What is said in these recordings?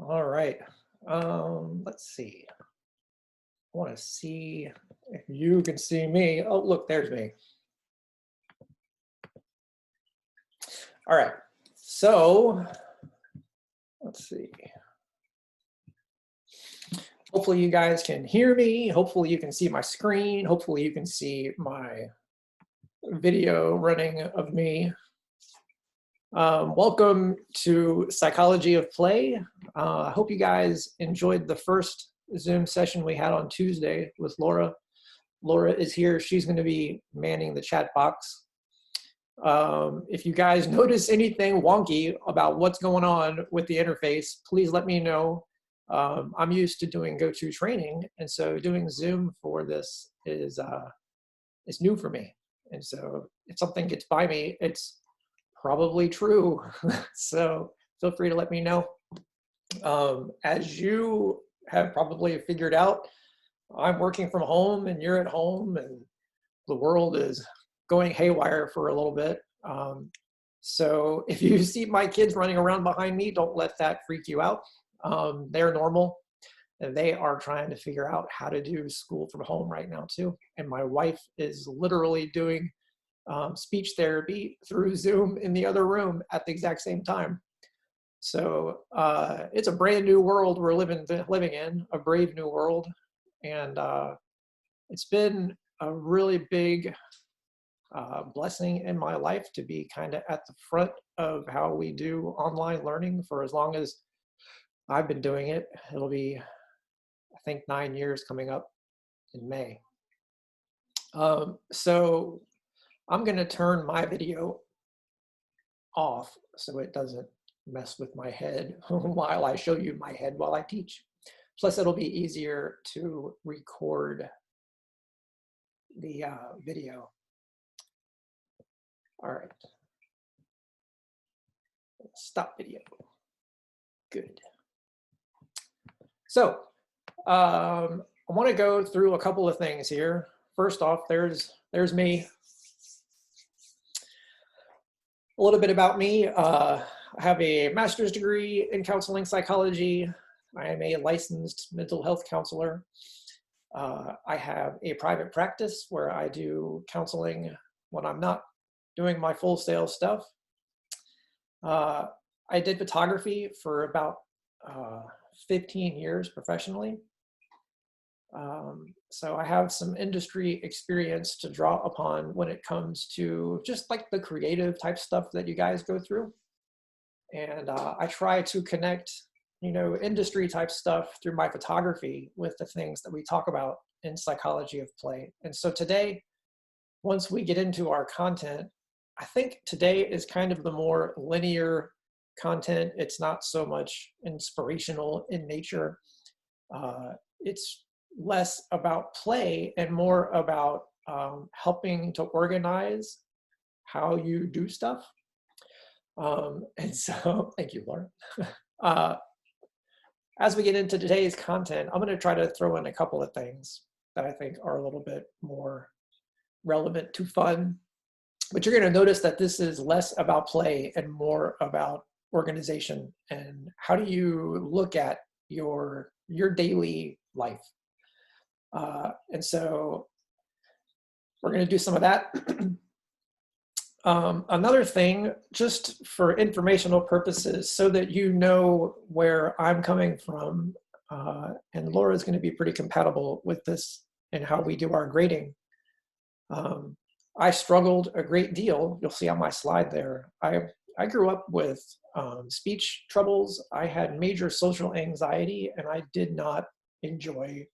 All right. Let's see. I want to see if you can see me. Oh, look, there's me. All right. So let's see. Hopefully you guys can hear me. Hopefully you can see my screen. Hopefully you can see my video running of me. Welcome to Psychology of Play. I hope you guys enjoyed the first Zoom session we had on Tuesday with Laura. Laura is here. She's going to be manning the chat box. If you guys notice anything wonky about what's going on with the interface, please let me know. I'm used to doing go-to training, and so doing Zoom for this is new for me. And so if something gets by me, it's probably true. So feel free to let me know. As you have probably figured out, I'm working from home and you're at home and the world is going haywire for a little bit. So if you see my kids running around behind me, don't let that freak you out. They're normal and they are trying to figure out how to do school from home right now too. And my wife is literally doing speech therapy through Zoom in the other room at the exact same time. So it's a brand new world we're living in, a brave new world. And it's been a really big blessing in my life to be kind of at the front of how we do online learning for as long as I've been doing it. It'll be, I think, 9 years coming up in May. So I'm going to turn my video off so it doesn't mess with my head while I show you my head while I teach. Plus, it'll be easier to record the video. All right. Stop video. Good. So I want to go through a couple of things here. First off, there's me. A little bit about me. I have a master's degree in counseling psychology. I am a licensed mental health counselor. I have a private practice where I do counseling when I'm not doing my full sales stuff. I did photography for about 15 years professionally. So I have some industry experience to draw upon when it comes to just like the creative type stuff that you guys go through. And I try to connect, industry type stuff through my photography with the things that we talk about in Psychology of Play. And so today, once we get into our content, I think today is kind of the more linear content. It's not so much inspirational in nature. It's less about play and more about helping to organize how you do stuff. And so, thank you, Laura. As we get into today's content, I'm going to try to throw in a couple of things that I think are a little bit more relevant to fun. But you're going to notice that this is less about play and more about organization and how do you look at your daily life. And so we're going to do some of that. Another thing, just for informational purposes, so that you know where I'm coming from, and Laura is going to be pretty compatible with this and how we do our grading. I struggled a great deal. You'll see on my slide there. I grew up with speech troubles. I had major social anxiety, and I did not enjoy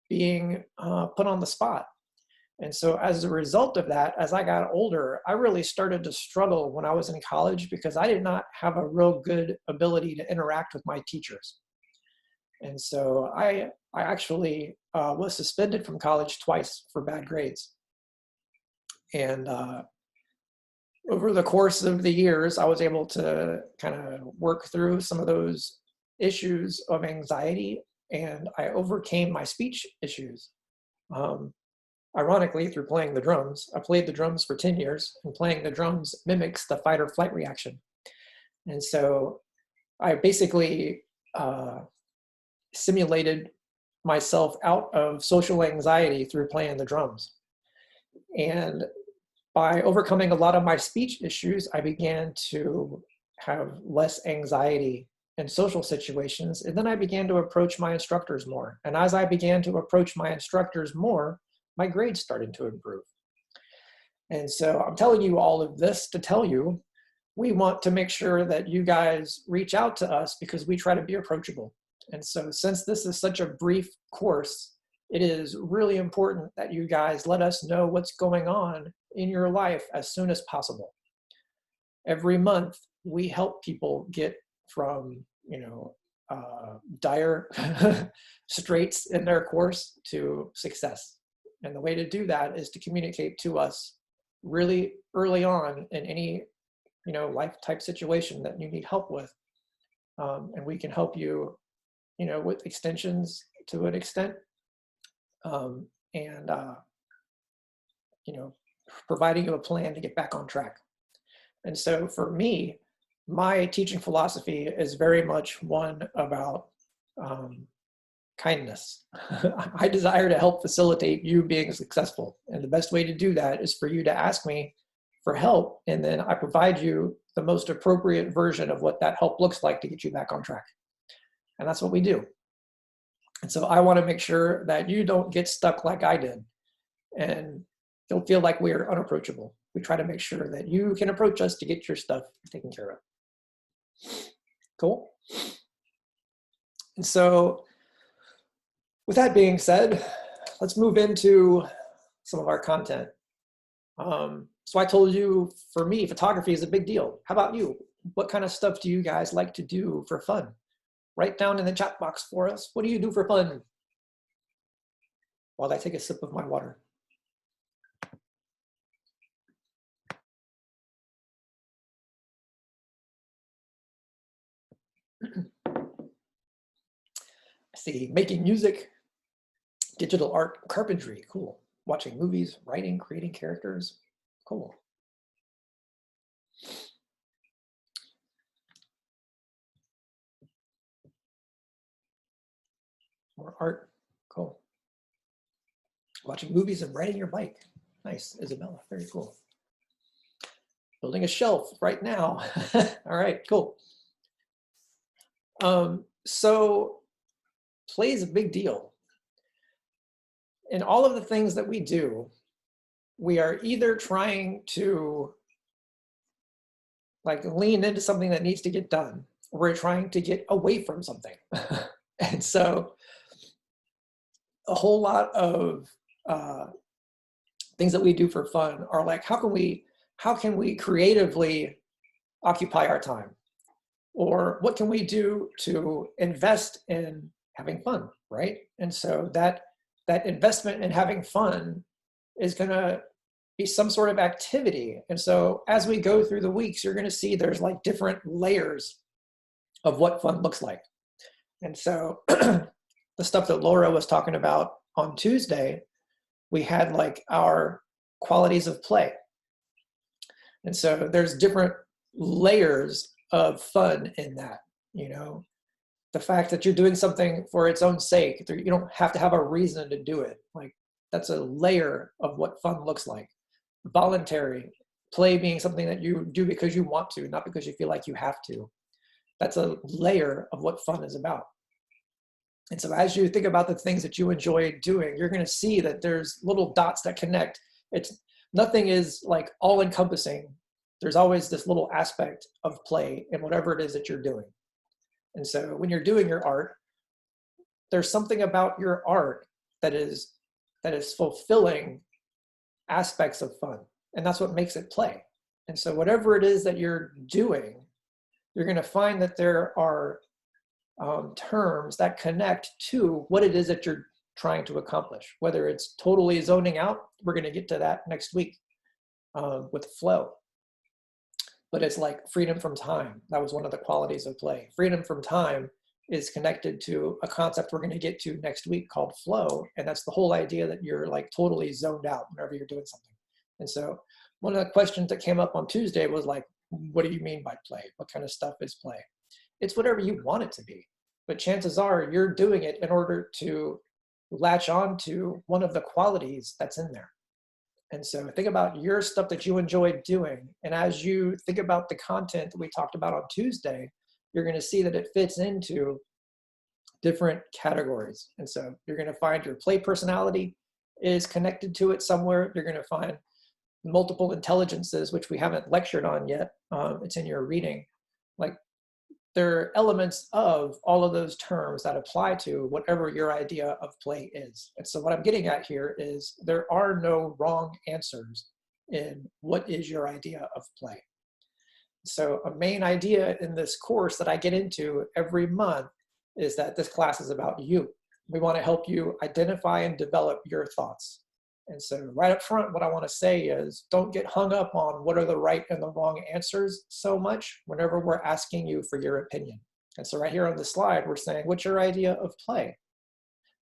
being put on the spot. And so as a result of that, as I got older, I really started to struggle when I was in college because I did not have a real good ability to interact with my teachers. And so I actually was suspended from college twice for bad grades. And over the course of the years, I was able to kind of work through some of those issues of anxiety, and I overcame my speech issues. Ironically, through playing the drums. I played the drums for 10 years, and playing the drums mimics the fight or flight reaction. And so I basically simulated myself out of social anxiety through playing the drums. And by overcoming a lot of my speech issues, I began to have less anxiety in social situations. And then I began to approach my instructors more. And as I began to approach my instructors more, my grades started to improve. And so I'm telling you all of this to tell you, we want to make sure that you guys reach out to us because we try to be approachable. And so since this is such a brief course, it is really important that you guys let us know what's going on in your life as soon as possible. Every month, we help people get from, dire straits in their course to success. And the way to do that is to communicate to us really early on in any, life type situation that you need help with. And we can help you, with extensions to an extent. Providing you a plan to get back on track. And so for me, my teaching philosophy is very much one about kindness. I desire to help facilitate you being successful. And the best way to do that is for you to ask me for help. And then I provide you the most appropriate version of what that help looks like to get you back on track. And that's what we do. And so I want to make sure that you don't get stuck like I did and don't feel like we are unapproachable. We try to make sure that you can approach us to get your stuff taken care of. Cool. And so with that being said, let's move into some of our content. So I told you, for me, photography is a big deal. How about you? What kind of stuff do you guys like to do for fun? Write down in the chat box for us. What do you do for fun? While I take a sip of my water. I see making music, digital art, carpentry, cool. Watching movies, writing, creating characters, cool. More art, cool. Watching movies and riding your bike. Nice, Isabella, very cool. Building a shelf right now. All right, cool. So play is a big deal. In all of the things that we do, we are either trying to lean into something that needs to get done, or we're trying to get away from something. And so a whole lot of things that we do for fun are like, how can we creatively occupy our time? Or what can we do to invest in having fun, right? And so that investment in having fun is gonna be some sort of activity. And so as we go through the weeks, you're gonna see there's like different layers of what fun looks like. And so the stuff that Laura was talking about on Tuesday, we had like our qualities of play. And so there's different layers of fun in that, the fact that you're doing something for its own sake, you don't have to have a reason to do it. Like that's a layer of what fun looks like. Voluntary play being something that you do because you want to, not because you feel like you have to. That's a layer of what fun is about. And so as you think about the things that you enjoy doing, you're going to see that there's little dots that connect. Nothing is like all encompassing. There's always this little aspect of play in whatever it is that you're doing. And so when you're doing your art, there's something about your art that is fulfilling aspects of fun. And that's what makes it play. And so whatever it is that you're doing, you're going to find that there are terms that connect to what it is that you're trying to accomplish. Whether it's totally zoning out, we're going to get to that next week with flow. But it's like freedom from time. That was one of the qualities of play. Freedom from time is connected to a concept we're going to get to next week called flow. And that's the whole idea that you're like totally zoned out whenever you're doing something. And so one of the questions that came up on Tuesday was like, what do you mean by play? What kind of stuff is play? It's whatever you want it to be. but chances are you're doing it in order to latch on to one of the qualities that's in there. And so think about your stuff that you enjoy doing. And as you think about the content that we talked about on Tuesday, you're going to see that it fits into different categories. And so you're going to find your play personality is connected to it somewhere. You're going to find multiple intelligences, which we haven't lectured on yet. It's in your reading. Like, there are elements of all of those terms that apply to whatever your idea of play is. And so what I'm getting at here is there are no wrong answers in what is your idea of play. So a main idea in this course that I get into every month is that this class is about you. We want to help you identify and develop your thoughts. And so right up front, what I want to say is don't get hung up on what are the right and the wrong answers so much whenever we're asking you for your opinion. And so right here on the slide, we're saying, what's your idea of play?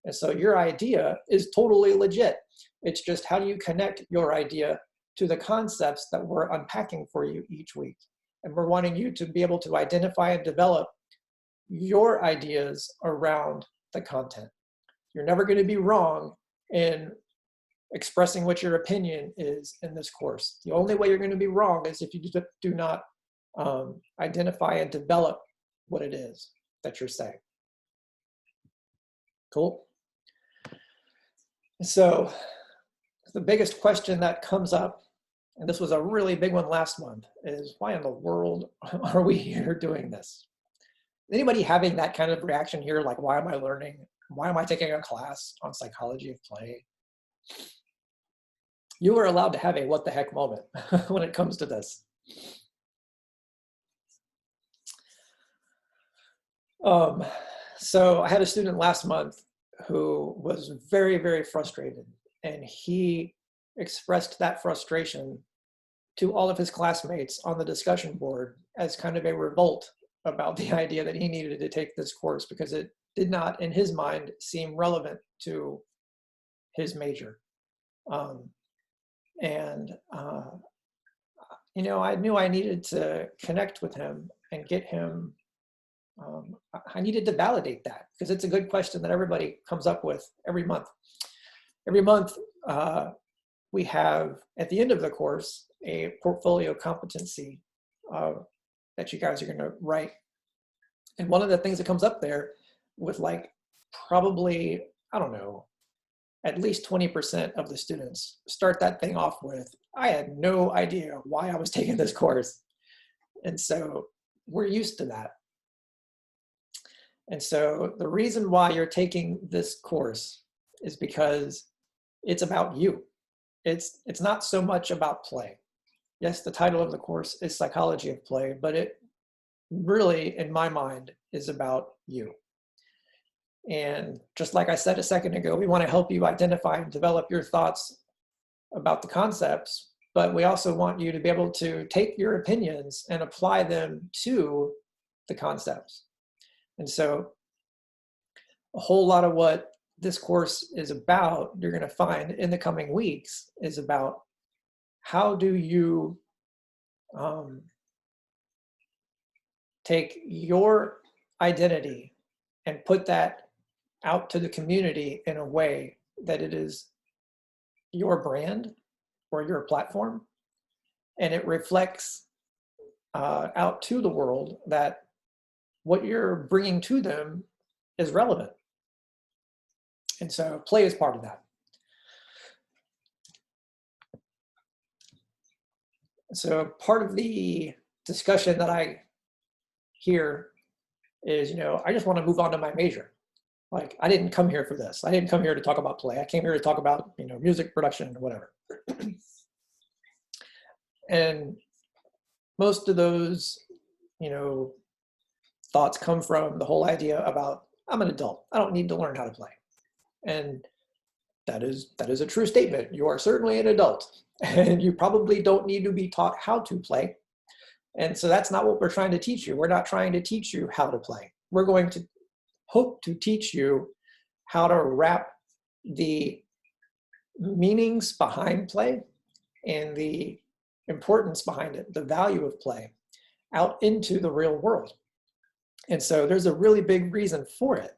And so your idea is totally legit. It's just how do you connect your idea to the concepts that we're unpacking for you each week? And we're wanting you to be able to identify and develop your ideas around the content. You're never going to be wrong in expressing what your opinion is in this course. The only way you're going to be wrong is if you do not identify and develop what it is that you're saying. Cool. So the biggest question that comes up, and this was a really big one last month, is why in the world are we here doing this? Anybody having that kind of reaction here? Like, why am I learning? Why am I taking a class on psychology of play? You are allowed to have a what the heck moment when it comes to this. So I had a student last month who was very, very frustrated, and he expressed that frustration to all of his classmates on the discussion board as kind of a revolt about the idea that he needed to take this course because it did not, in his mind, seem relevant to his major. You know, I knew I needed to connect with him and get him, I needed to validate that because it's a good question that everybody comes up with every month. Every month, we have, at the end of the course, a portfolio competency that you guys are going to write. And one of the things that comes up there with like probably, I don't know, at least 20% of the students start that thing off with, I had no idea why I was taking this course. And so we're used to that. And so the reason why you're taking this course is because it's about you. It's not so much about play. Yes, the title of the course is Psychology of Play, but it really, in my mind, is about you. And just like I said a second ago, we want to help you identify and develop your thoughts about the concepts, but we also want you to be able to take your opinions and apply them to the concepts. And so a whole lot of what this course is about, you're going to find in the coming weeks, is about how do you take your identity and put that out to the community in a way that it is your brand or your platform, and it reflects out to the world that what you're bringing to them is relevant. And so play is part of that. So part of the discussion that I hear is, you know, I just want to move on to my major. Like, I didn't come here for this. I didn't come here to talk about play. I came here to talk about, you know, music production or whatever. And most of those, you know, thoughts come from the whole idea about, I'm an adult. I don't need to learn how to play. And that is a true statement. You are certainly an adult, and you probably don't need to be taught how to play. And so that's not what we're trying to teach you. We're not trying to teach you how to play. We're going to hope to teach you how to wrap the meanings behind play and the importance behind it, the value of play, out into the real world. And so there's a really big reason for it.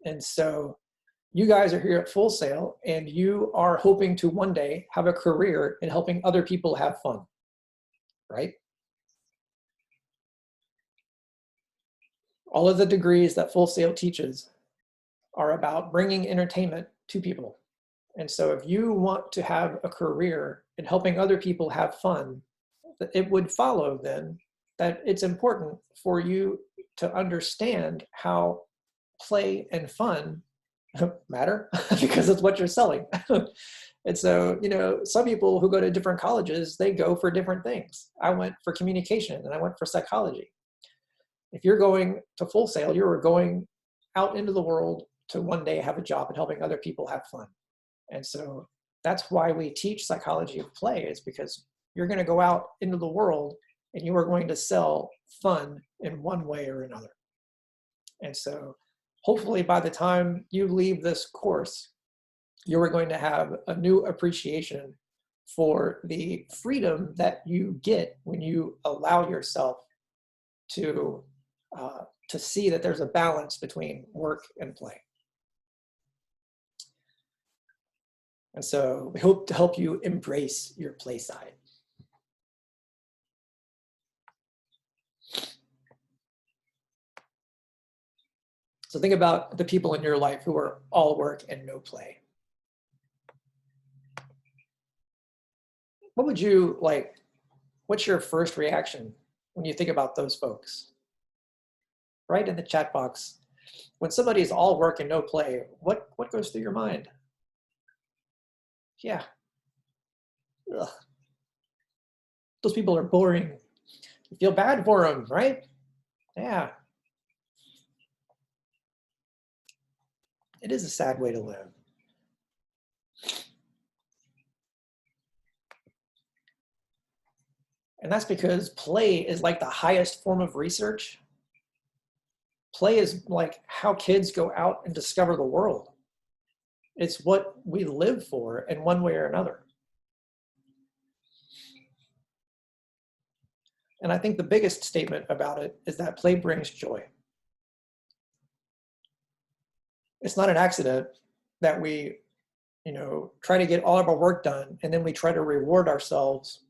And so you guys are here at Full Sail, and you are hoping to one day have a career in helping other people have fun, right? All of the degrees that Full Sail teaches are about bringing entertainment to people. And so if you want to have a career in helping other people have fun, it would follow then that it's important for you to understand how play and fun matter because it's what you're selling. And so, you know, some people who go to different colleges, they go for different things. I went for communication and I went for psychology. If you're going to Full Sail, you're going out into the world to one day have a job and helping other people have fun. And so that's why we teach psychology of play, is because you're going to go out into the world and you are going to sell fun in one way or another. And so hopefully by the time you leave this course, you are going to have a new appreciation for the freedom that you get when you allow yourself to see that there's a balance between work and play. And so we hope to help you embrace your play side. So think about the people in your life who are all work and no play. What would you like? What's your first reaction when you think about those folks? Right in the chat box. When somebody is all work and no play, what goes through your mind? Yeah. Ugh. Those people are boring. You feel bad for them, right? Yeah. It is a sad way to live. And that's because play is like the highest form of research. Play is like how kids go out and discover the world. It's what we live for in one way or another. And I think the biggest statement about it is that play brings joy. It's not an accident that we, you know, try to get all of our work done and then we try to reward ourselves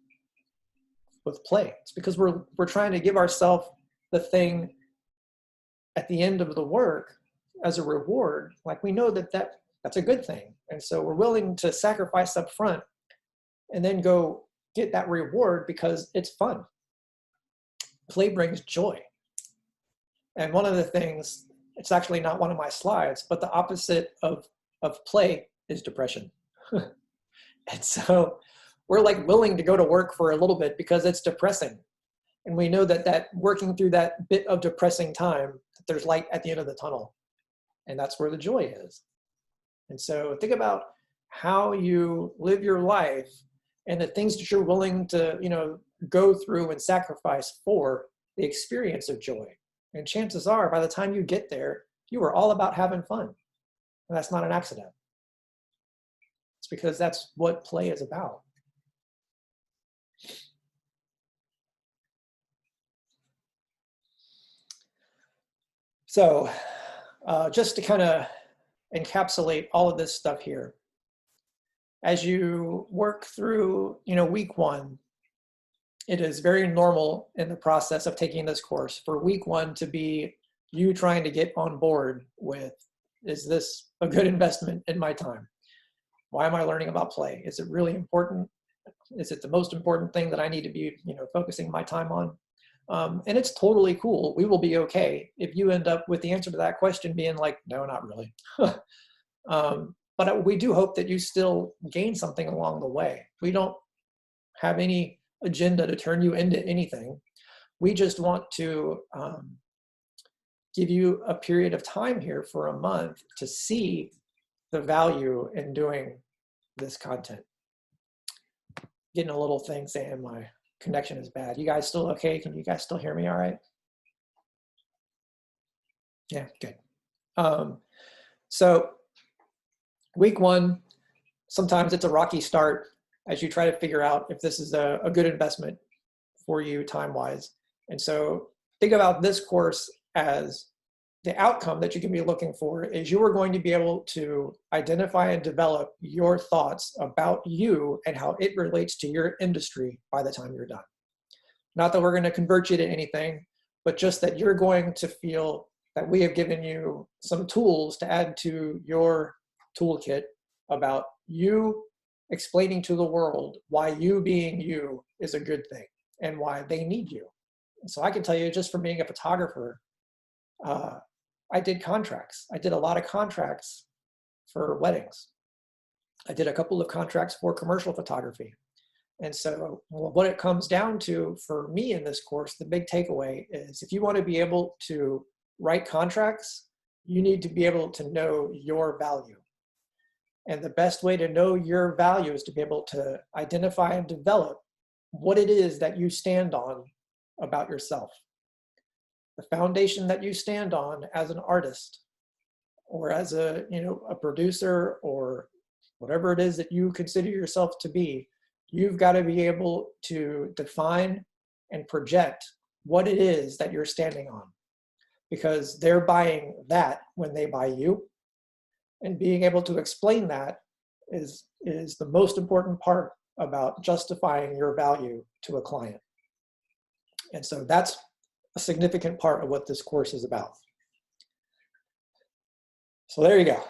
with play. It's because we're trying to give ourselves the thing at the end of the work as a reward. Like we know that's a good thing. And so we're willing to sacrifice up front and then go get that reward because it's fun. Play brings joy. And one of the things, it's actually not one of my slides, but the opposite of play is depression. And so we're like willing to go to work for a little bit because it's depressing. And we know that working through that bit of depressing time, there's light at the end of the tunnel. And that's where the joy is. And so think about how you live your life and the things that you're willing to, you know, go through and sacrifice for the experience of joy. And chances are, by the time you get there, you are all about having fun. And that's not an accident. It's because that's what play is about. So just to kind of encapsulate all of this stuff here, as you work through, you know, week one, it is very normal in the process of taking this course for week one to be you trying to get on board with, is this a good investment in my time? Why am I learning about play? Is it really important? Is it the most important thing that I need to be, you know, focusing my time on? And it's totally cool. We will be okay if you end up with the answer to that question being like, no, not really. But we do hope that you still gain something along the way. We don't have any agenda to turn you into anything. We just want to give you a period of time here for a month to see the value in doing this content. Getting a little thing saying my connection is bad. You guys still okay? Can you guys still hear me all right? Yeah, good. So week one, sometimes it's a rocky start as you try to figure out if this is a good investment for you time-wise. And so think about this course as the outcome that you can be looking for is you are going to be able to identify and develop your thoughts about you and how it relates to your industry by the time you're done. Not that we're going to convert you to anything, but just that you're going to feel that we have given you some tools to add to your toolkit about you explaining to the world why you being you is a good thing and why they need you. So I can tell you, just from being a photographer, I did contracts. I did a lot of contracts for weddings. I did a couple of contracts for commercial photography. And so what it comes down to for me in this course, the big takeaway is if you want to be able to write contracts, you need to be able to know your value. And the best way to know your value is to be able to identify and develop what it is that you stand on about yourself. The foundation that you stand on as an artist or as a producer or whatever it is that you consider yourself to be, you've got to be able to define and project what it is that you're standing on, because they're buying that when they buy you. And being able to explain that is the most important part about justifying your value to a client. And so that's a significant part of what this course is about. So there you go.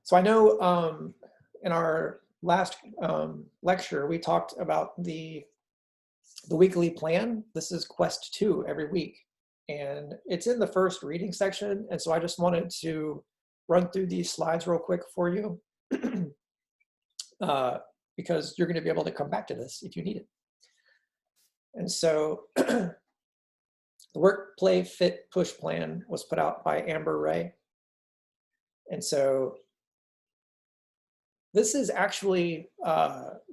So I know in our last lecture, we talked about the weekly plan. This is Quest 2 every week. And it's in the first reading section. And so I just wanted to run through these slides real quick for you because you're going to be able to come back to this if you need it. And so the Work, Play, Fit, Push plan was put out by Amber Ray. And so this is actually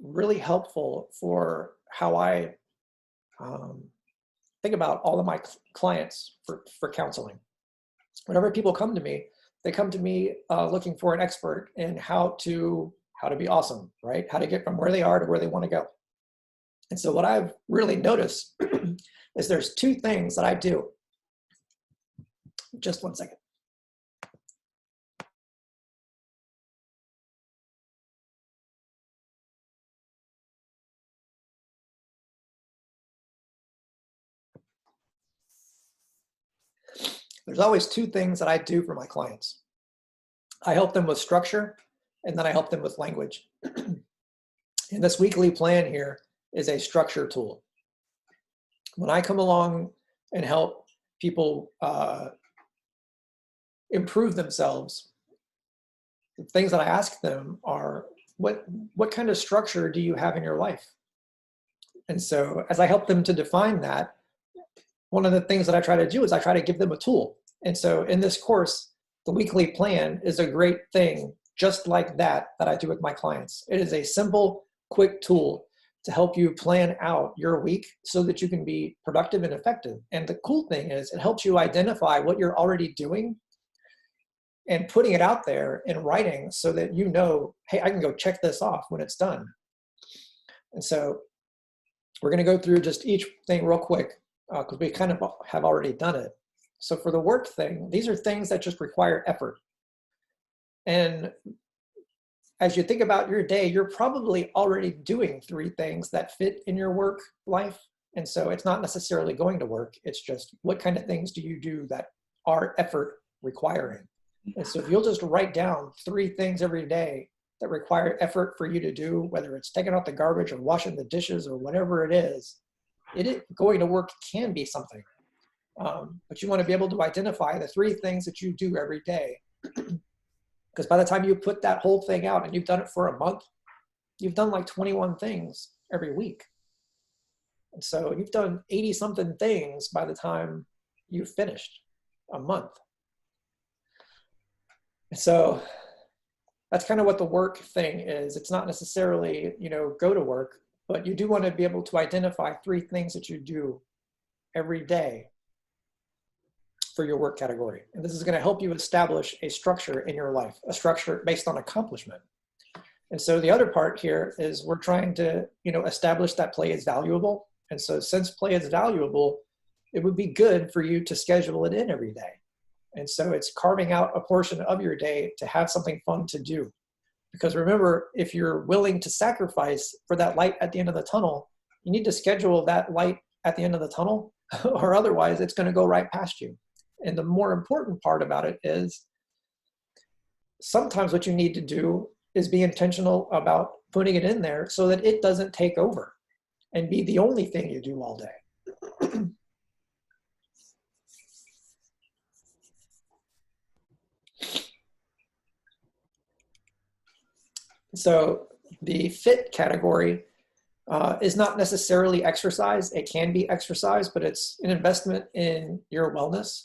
really helpful for how I think about all of my clients for counseling. Whenever people come to me, they come to me looking for an expert in how to be awesome, right? How to get from where they are to where they want to go. And so what I've really noticed is there's two things that I do. Just one second. There's always two things that I do for my clients. I help them with structure, and then I help them with language. And this weekly plan here is a structure tool. When I come along and help people improve themselves, the things that I ask them are, what kind of structure do you have in your life? And so as I help them to define that, one of the things that I try to do is I try to give them a tool. And so in this course, the weekly plan is a great thing, just like that I do with my clients. It is a simple, quick tool to help you plan out your week so that you can be productive and effective. And the cool thing is it helps you identify what you're already doing and putting it out there in writing so that you know, hey, I can go check this off when it's done. And so we're going to go through just each thing real quick because we kind of have already done it. So for the work thing, these are things that just require effort. And as you think about your day, you're probably already doing 3 things that fit in your work life. And so it's not necessarily going to work. It's just what kind of things do you do that are effort requiring? And so if you'll just write down 3 things every day that require effort for you to do, whether it's taking out the garbage or washing the dishes or whatever it is going to work can be something. But you want to be able to identify the 3 things that you do every day. Because by the time you put that whole thing out and you've done it for a month, you've done like 21 things every week. And so you've done 80 something things by the time you've finished a month. So that's kind of what the work thing is. It's not necessarily, go to work, but you do want to be able to identify 3 things that you do every day for your work category. And this is going to help you establish a structure in your life, a structure based on accomplishment. And so the other part here is we're trying to, establish that play is valuable. And so since play is valuable, it would be good for you to schedule it in every day. And so it's carving out a portion of your day to have something fun to do. Because remember, if you're willing to sacrifice for that light at the end of the tunnel, you need to schedule that light at the end of the tunnel, or otherwise it's going to go right past you. And the more important part about it is sometimes what you need to do is be intentional about putting it in there so that it doesn't take over and be the only thing you do all day. So the fit category is not necessarily exercise. It can be exercise, but it's an investment in your wellness.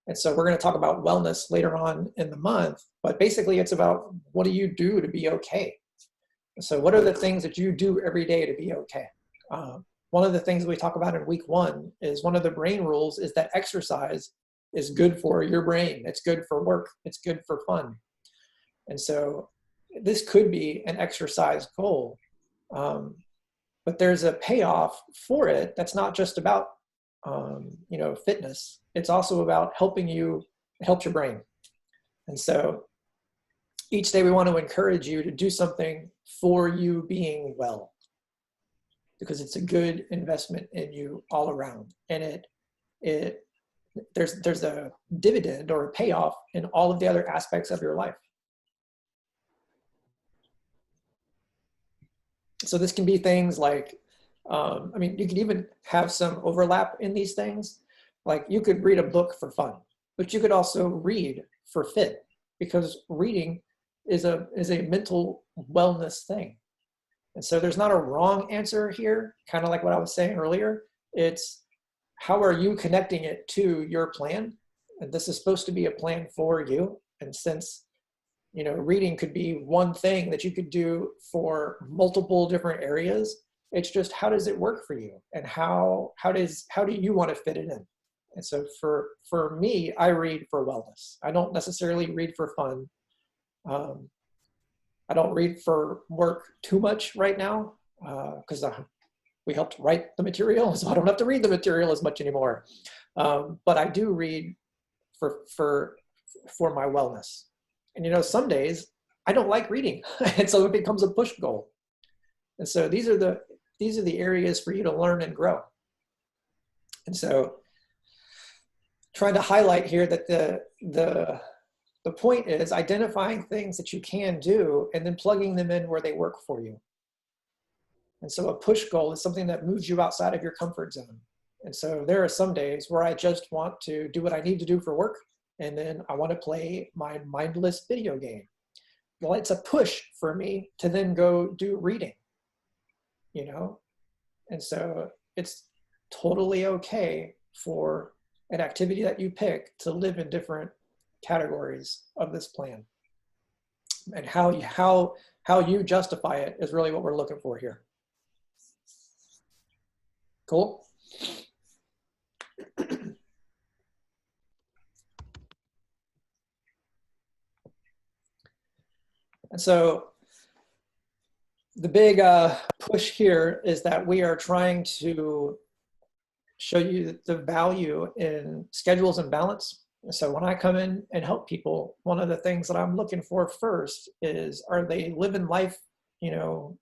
And so we're going to talk about wellness later on in the month, but basically it's about what do you do to be okay? So what are the things that you do every day to be okay? One of the things we talk about in week 1 is one of the brain rules is that exercise is good for your brain. It's good for work. It's good for fun. And so this could be an exercise goal, but there's a payoff for it that's not just about fitness. It's also about helping you, it helps your brain. And so each day we want to encourage you to do something for you being well, because it's a good investment in you all around. And there's a dividend or a payoff in all of the other aspects of your life. So this can be things like, you could even have some overlap in these things. Like you could read a book for fun, but you could also read for fit, because reading is a mental wellness thing. And so there's not a wrong answer here, kind of like what I was saying earlier. It's how are you connecting it to your plan? And this is supposed to be a plan for you. And since reading could be one thing that you could do for multiple different areas, it's just how does it work for you, and how do you want to fit it in? And so for me, I read for wellness. I don't necessarily read for fun. I don't read for work too much right now because we helped write the material, so I don't have to read the material as much anymore. But I do read for my wellness. And some days I don't like reading, and so it becomes a push goal. And so these are the areas for you to learn and grow. And so trying to highlight here that the point is identifying things that you can do and then plugging them in where they work for you. And so a push goal is something that moves you outside of your comfort zone. And so there are some days where I just want to do what I need to do for work, and then I want to play my mindless video game. Well, it's a push for me to then go do reading, And so it's totally okay for an activity that you pick to live in different categories of this plan. And how you justify it is really what we're looking for here. Cool? And so the big push here is that we are trying to show you the value in schedules and balance. And so when I come in and help people, one of the things that I'm looking for first is, are they living life,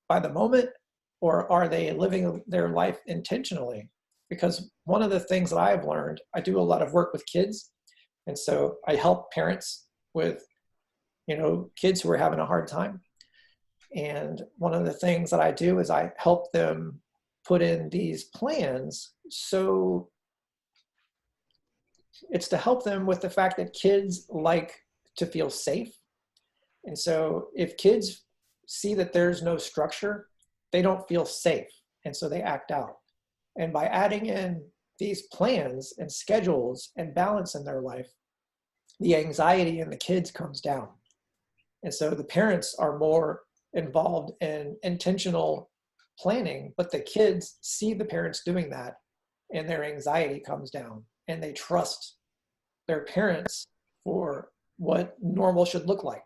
by the moment, or are they living their life intentionally? Because one of the things that I've learned, I do a lot of work with kids. And so I help parents with, kids who are having a hard time. And one of the things that I do is I help them put in these plans. So it's to help them with the fact that kids like to feel safe. And so if kids see that there's no structure, they don't feel safe. And so they act out. And by adding in these plans and schedules and balance in their life, the anxiety in the kids comes down. And so the parents are more involved in intentional planning, but the kids see the parents doing that and their anxiety comes down, and they trust their parents for what normal should look like.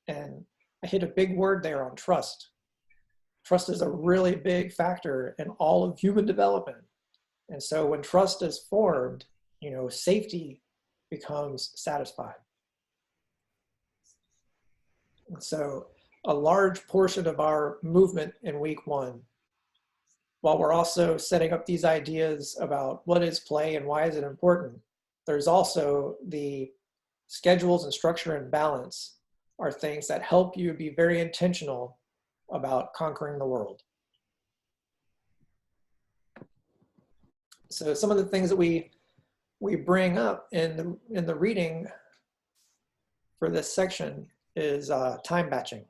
And I hit a big word there on trust. Trust is a really big factor in all of human development. And so when trust is formed, safety becomes satisfied. And so a large portion of our movement in week one, while we're also setting up these ideas about what is play and why is it important, there's also the schedules and structure and balance are things that help you be very intentional about conquering the world. So some of the things that we bring up in the reading for this section is time batching.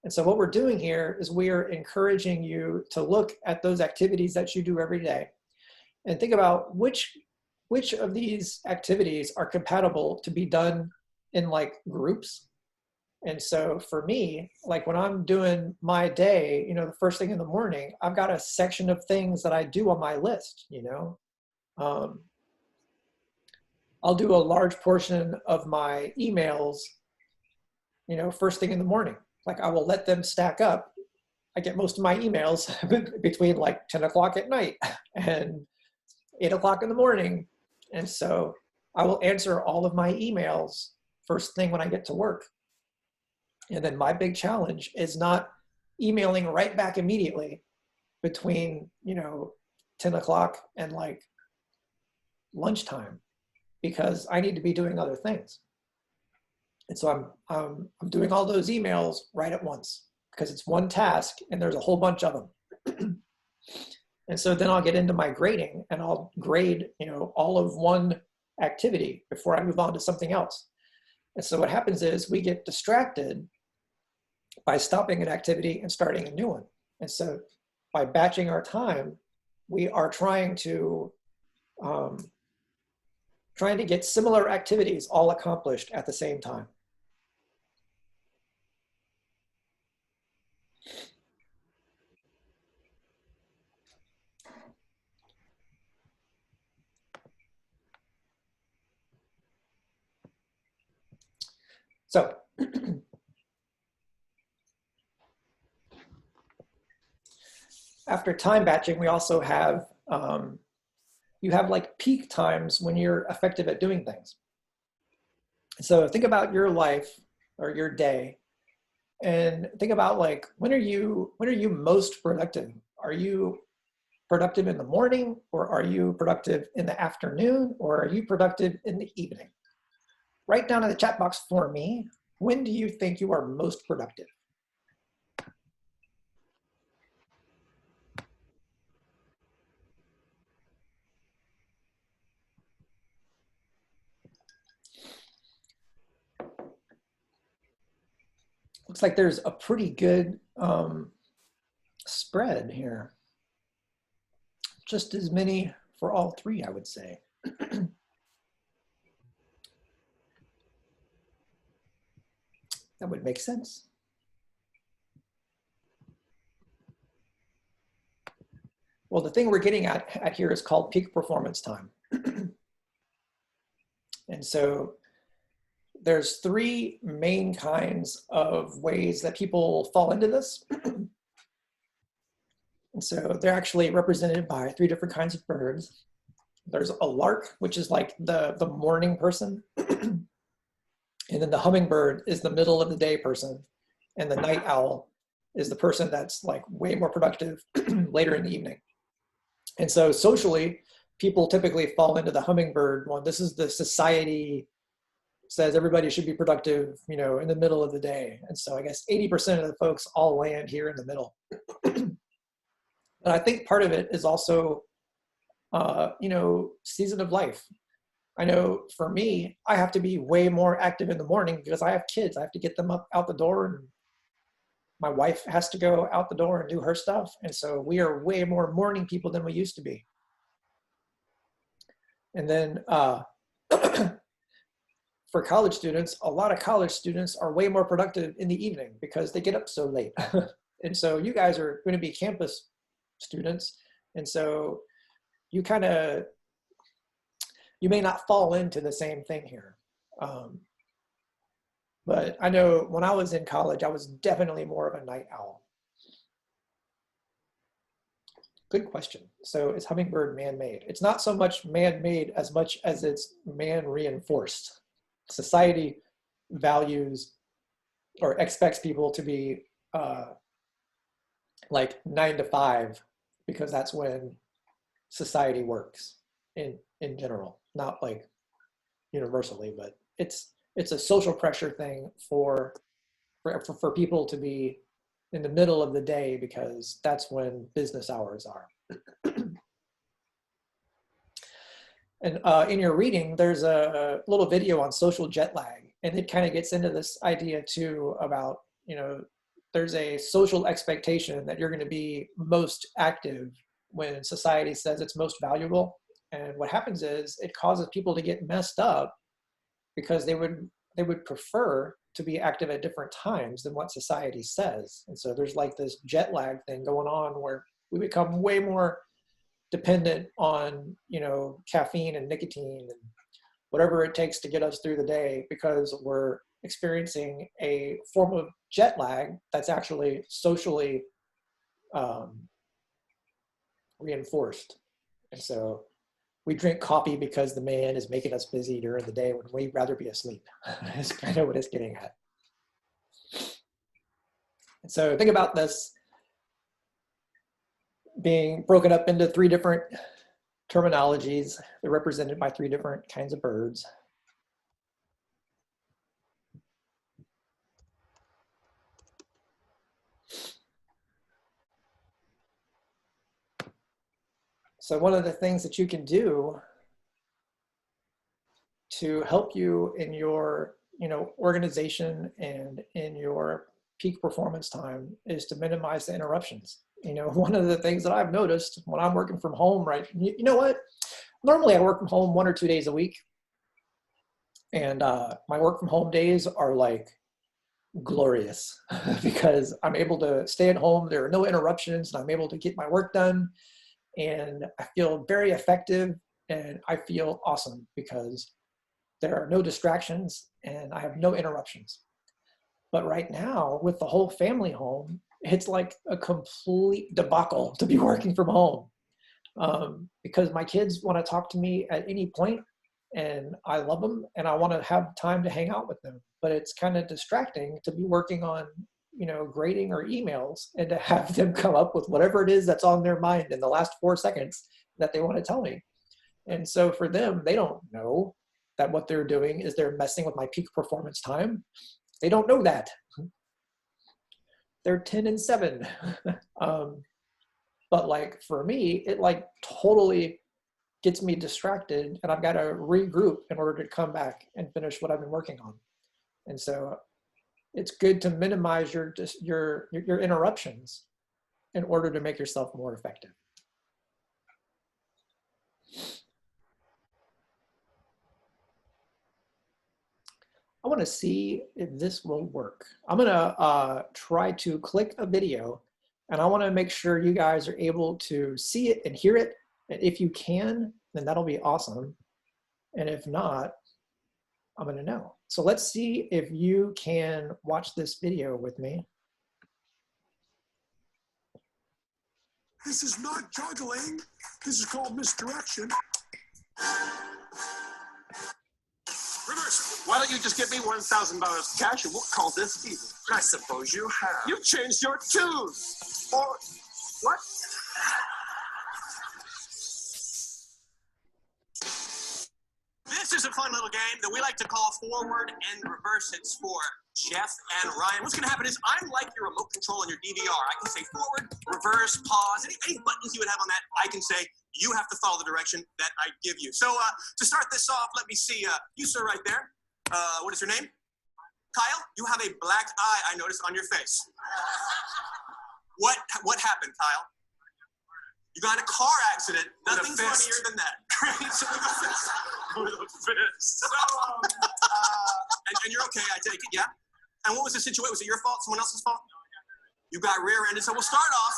And so what we're doing here is we are encouraging you to look at those activities that you do every day and think about which of these activities are compatible to be done in like groups. And so for me, like when I'm doing my day, the first thing in the morning, I've got a section of things that I do on my list, I'll do a large portion of my emails, first thing in the morning. Like I will let them stack up. I get most of my emails between like 10 o'clock at night and 8 o'clock in the morning. And so I will answer all of my emails first thing when I get to work. And then my big challenge is not emailing right back immediately between, 10 o'clock and like lunchtime, because I need to be doing other things. And so I'm doing all those emails right at once because it's one task and there's a whole bunch of them. And so then I'll get into my grading and I'll grade, all of one activity before I move on to something else. And so what happens is we get distracted by stopping an activity and starting a new one. And so by batching our time, we are trying to get similar activities all accomplished at the same time. So after time batching, we also have, you have like peak times when you're effective at doing things. So think about your life or your day and think about like, when are you most productive? Are you productive in the morning, or are you productive in the afternoon, or are you productive in the evening? Write down in the chat box for me, when do you think you are most productive? Looks like there's a pretty good spread here. Just as many for all three, I would say. That would make sense. Well, the thing we're getting at here is called peak performance time. And so there's three main kinds of ways that people fall into this. And so they're actually represented by three different kinds of birds. There's a lark, which is like the morning person. And then the hummingbird is the middle of the day person. And the night owl is the person that's like way more productive later in the evening. And so socially, people typically fall into the hummingbird one. This is the society says everybody should be productive, in the middle of the day. And so I guess 80% of the folks all land here in the middle. But I think part of it is also, season of life. I know for me, I have to be way more active in the morning because I have kids. I have to get them up out the door, and my wife has to go out the door and do her stuff. And so we are way more morning people than we used to be. And then for college students, a lot of college students are way more productive in the evening because they get up so late. And so you guys are going to be campus students. And so you may not fall into the same thing here. But I know when I was in college, I was definitely more of a night owl. Good question. So is hummingbird man-made? It's not so much man-made as much as it's man-reinforced. Society values or expects people to be like 9 to 5 because that's when society works in general, not like universally, but it's a social pressure thing for people to be in the middle of the day because that's when business hours are. And in your reading, there's a little video on social jet lag, and it kind of gets into this idea too about, there's a social expectation that you're going to be most active when society says it's most valuable. And what happens is it causes people to get messed up because they would prefer to be active at different times than what society says. And so there's like this jet lag thing going on where we become way more dependent on, caffeine and nicotine and whatever it takes to get us through the day because we're experiencing a form of jet lag that's actually socially reinforced. And so we drink coffee because the man is making us busy during the day when we'd rather be asleep. That's kind of what it's getting at. And so think about this being broken up into 3 different terminologies. They're represented by 3 different kinds of birds. So one of the things that you can do to help you in your, organization and in your peak performance time is to minimize the interruptions. One of the things that I've noticed when I'm working from home, right? You know what? Normally I work from home 1 or 2 days a week. And my work from home days are like glorious because I'm able to stay at home. There are no interruptions and I'm able to get my work done. And I feel very effective and I feel awesome because there are no distractions and I have no interruptions. But right now with the whole family home, it's like a complete debacle to be working from home because my kids want to talk to me at any point and I love them and I want to have time to hang out with them. But it's kind of distracting to be working on grading or emails and to have them come up with whatever it is that's on their mind in the last 4 seconds that they want to tell me. And so for them, they don't know that what they're doing is they're messing with my peak performance time. They don't know that. They're 10 and 7. But like for me, it like totally gets me distracted and I've got to regroup in order to come back and finish what I've been working on. And so it's good to minimize your interruptions in order to make yourself more effective. I want to see if this will work. I'm going to try to click a video and I want to make sure you guys are able to see it and hear it. And if you can, then that'll be awesome. And if not, I'm going to know. So let's see if you can watch this video with me. This is not juggling. This is called misdirection. Reverse. Why don't you just give me $1,000 cash and we'll call this even? I suppose you have. You changed your tune. Or what? This is a fun little game that we like to call forward and reverse. It's for Jeff and Ryan. What's going to happen is I'm like your remote control on your DVR. I can say forward, reverse, pause, any buttons you would have on that, I can say you have to follow the direction that I give you. So to start this off, let me see. You, sir, right there. What is your name? Kyle, you have a black eye, I noticed, on your face. What happened, Kyle? You got in a car accident. Nothing's funnier than that. So with a fist. With a fist. So, and you're okay, I take it, yeah? And what was the situation? Was it your fault? Someone else's fault? You got rear-ended. So we'll start off.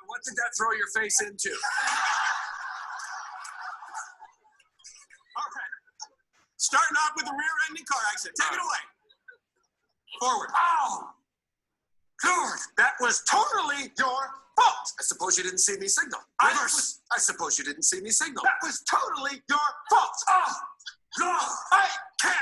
What did that throw your face into? Okay. Starting off with a rear-ending car accident. Take it away. Forward. Ow! Lord, that was totally your fault. I suppose you didn't see me signal. I suppose you didn't see me signal. That was totally your fault. Oh, God, I can't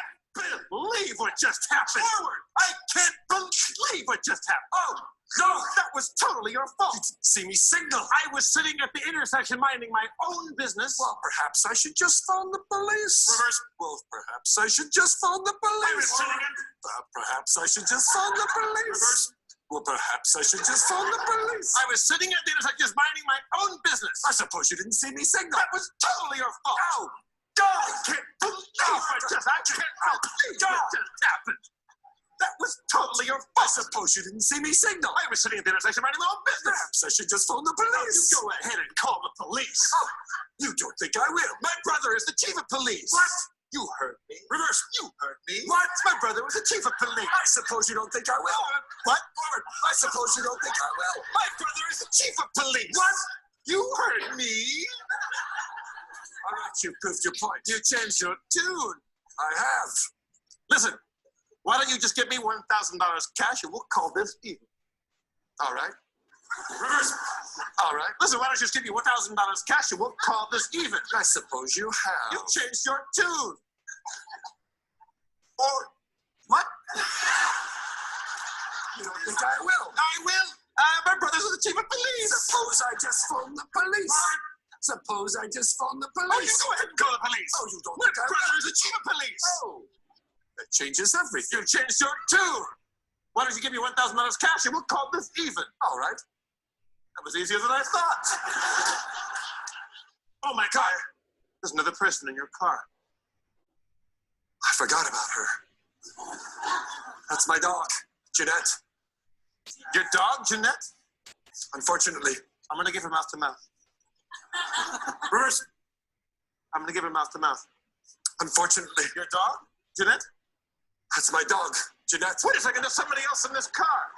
believe what just happened. Forward. I can't believe what just happened. Oh, God, that was totally your fault. You didn't see me signal. I was sitting at the intersection minding my own business. Well, perhaps I should just phone the police. Reverse. Well, perhaps I should just phone the police. I was sitting at... perhaps I should just phone the police. Reverse. Well, perhaps I should just phone the police. I was sitting at the intersection just minding my own business. I suppose you didn't see me signal. That was totally your fault. Oh, God, I can't believe what just happened. That was totally your fault. I suppose you didn't see me signal. I was sitting at the intersection minding my own business. Perhaps I should just phone the police. You go ahead and call the police. Oh, you don't think I will. My brother is the chief of police. What? You heard me. Reverse. You heard me. What? My brother was the chief of police. I suppose you don't think I will. What? Forward. I suppose you don't think I will. My brother is the chief of police. What? You heard me. All right, you proved your point. You changed your tune. I have. Listen, why don't you just give me $1,000 cash and we'll call this even. All right. Reverse. All right. Listen, why don't you just give me $1,000 cash and we'll call this even? I suppose you have. You changed your tune. Or what? You don't think I will? I will. My brother's the chief of police. Suppose I just phone the police. What? Suppose I just phone the police. Oh, you go ahead and call the police. Oh, you don't think I will? My brother is the chief of police. Oh, that changes everything. You changed your tune. Why don't you give me $1,000 cash and we'll call this even? All right. That was easier than I thought. Oh, my God. There's another person in your car. I forgot about her. That's my dog, Jeanette. Your dog, Jeanette? Unfortunately. I'm going to give her mouth to mouth. Reverse. I'm going to give her mouth to mouth. Unfortunately. Your dog, Jeanette? That's my dog, Jeanette. Wait a second, there's somebody else in this car.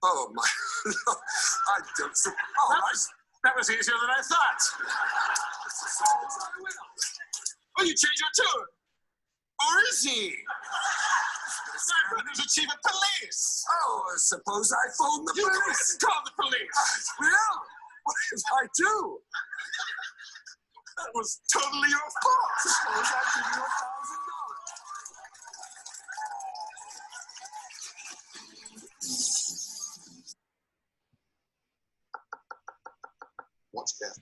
Oh, my. No, I don't suppose. Oh, that was easier than I thought. Oh, you changed your tune. Or is he? My brother's the chief of police. Oh, suppose I phone the police. You go ahead and call the police. Well, what if I do? That was totally your fault. Suppose I give you $1,000. Once again.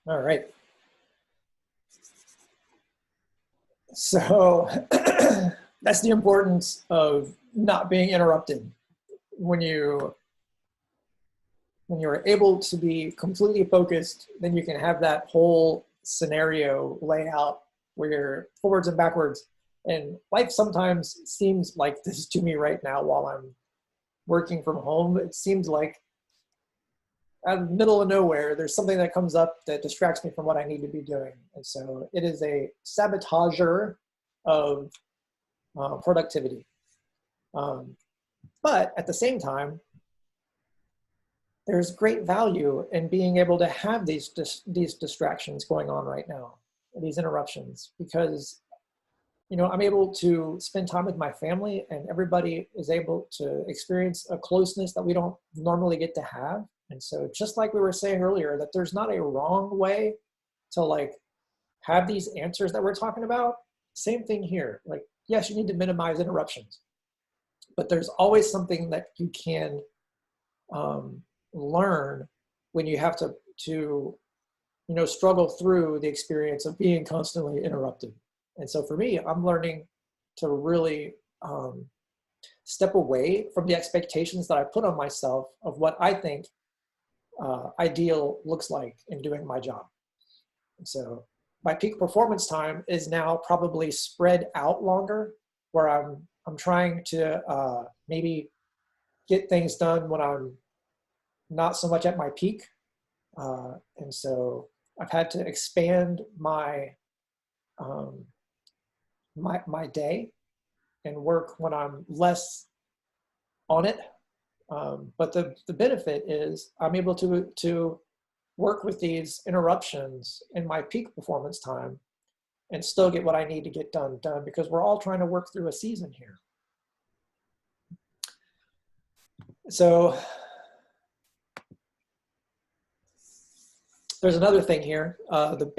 All right. So that's the importance of not being interrupted. When you're able to be completely focused, then you can have that whole scenario lay out where you're forwards and backwards. And life sometimes seems like this to me right now while I'm working from home. It seems like out of the middle of nowhere, there's something that comes up that distracts me from what I need to be doing. And so it is a sabotager of productivity. But at the same time, there's great value in being able to have these distractions going on right now, these interruptions, because I'm able to spend time with my family and everybody is able to experience a closeness that we don't normally get to have. And so just like we were saying earlier, that there's not a wrong way to have these answers that we're talking about. Same thing here. Yes, you need to minimize interruptions, but there's always something that you can learn when you have to struggle through the experience of being constantly interrupted. And so for me, I'm learning to really step away from the expectations that I put on myself of what I think ideal looks like in doing my job. And so my peak performance time is now probably spread out longer, where I'm trying to maybe get things done when I'm not so much at my peak. And so I've had to expand my my day and work when I'm less on it. But the benefit is I'm able to work with these interruptions in my peak performance time and still get what I need to get done because we're all trying to work through a season here. So there's another thing here, the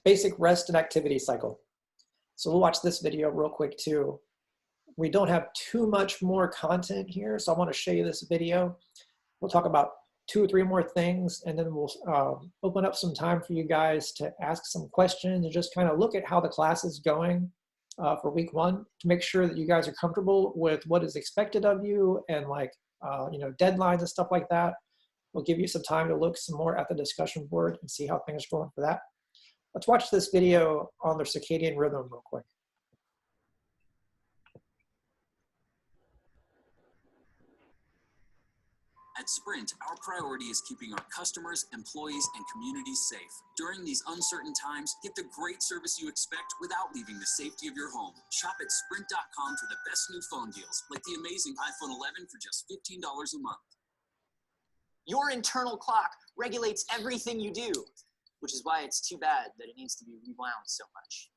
basic rest and activity cycle. So we'll watch this video real quick too. We don't have too much more content here, so I want to show you this video. We'll talk about 2 or 3 more things, and then we'll open up some time for you guys to ask some questions and just kind of look at how the class is going for week 1 to make sure that you guys are comfortable with what is expected of you and like, you know, deadlines and stuff like that. We'll give you some time to look some more at the discussion board and see how things are going for that. Let's watch this video on the circadian rhythm real quick. At Sprint, our priority is keeping our customers, employees, and communities safe. During these uncertain times, get the great service you expect without leaving the safety of your home. Shop at Sprint.com for the best new phone deals, like the amazing iPhone 11 for just $15 a month. Your internal clock regulates everything you do, which is why it's too bad that it needs to be rewound so much.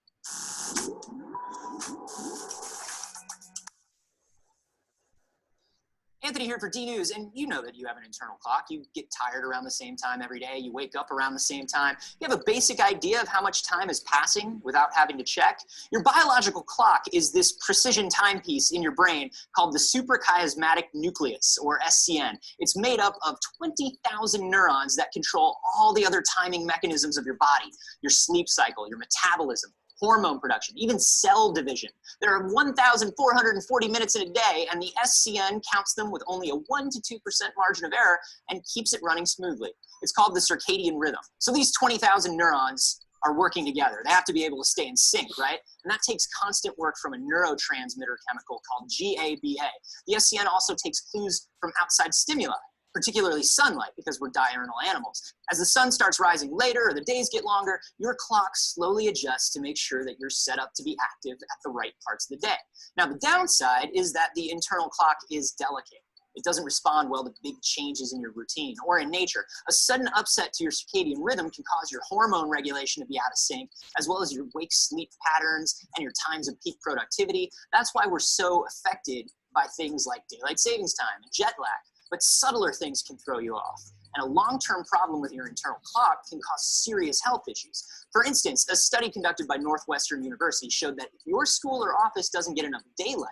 Anthony here for D News, and you know that you have an internal clock. You get tired around the same time every day. You wake up around the same time. You have a basic idea of how much time is passing without having to check. Your biological clock is this precision timepiece in your brain called the suprachiasmatic nucleus, or SCN. It's made up of 20,000 neurons that control all the other timing mechanisms of your body, your sleep cycle, your metabolism, hormone production, even cell division. There are 1,440 minutes in a day, and the SCN counts them with only a 1% to 2% margin of error and keeps it running smoothly. It's called the circadian rhythm. So these 20,000 neurons are working together. They have to be able to stay in sync, right? And that takes constant work from a neurotransmitter chemical called GABA. The SCN also takes clues from outside stimuli, particularly sunlight, because we're diurnal animals. As the sun starts rising later or the days get longer, your clock slowly adjusts to make sure that you're set up to be active at the right parts of the day. Now, the downside is that the internal clock is delicate. It doesn't respond well to big changes in your routine or in nature. A sudden upset to your circadian rhythm can cause your hormone regulation to be out of sync, as well as your wake-sleep patterns and your times of peak productivity. That's why we're so affected by things like daylight savings time and jet lag. But subtler things can throw you off. And a long-term problem with your internal clock can cause serious health issues. For instance, a study conducted by Northwestern University showed that if your school or office doesn't get enough daylight,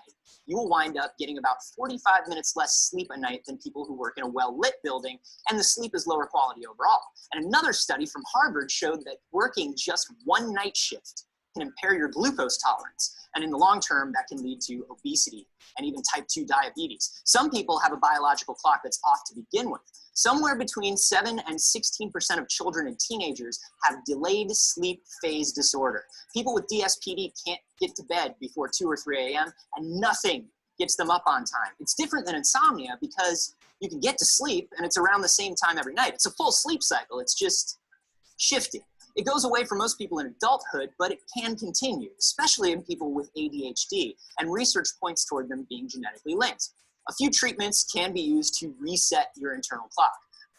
you will wind up getting about 45 minutes less sleep a night than people who work in a well-lit building, and the sleep is lower quality overall. And another study from Harvard showed that working just one night shift can impair your glucose tolerance. And in the long term, that can lead to obesity and even type 2 diabetes. Some people have a biological clock that's off to begin with. Somewhere between 7 and 16% of children and teenagers have delayed sleep phase disorder. People with DSPD can't get to bed before 2 or 3 a.m. and nothing gets them up on time. It's different than insomnia because you can get to sleep and it's around the same time every night. It's a full sleep cycle. It's just shifted. It goes away for most people in adulthood, but it can continue, especially in people with ADHD, and research points toward them being genetically linked. A few treatments can be used to reset your internal clock.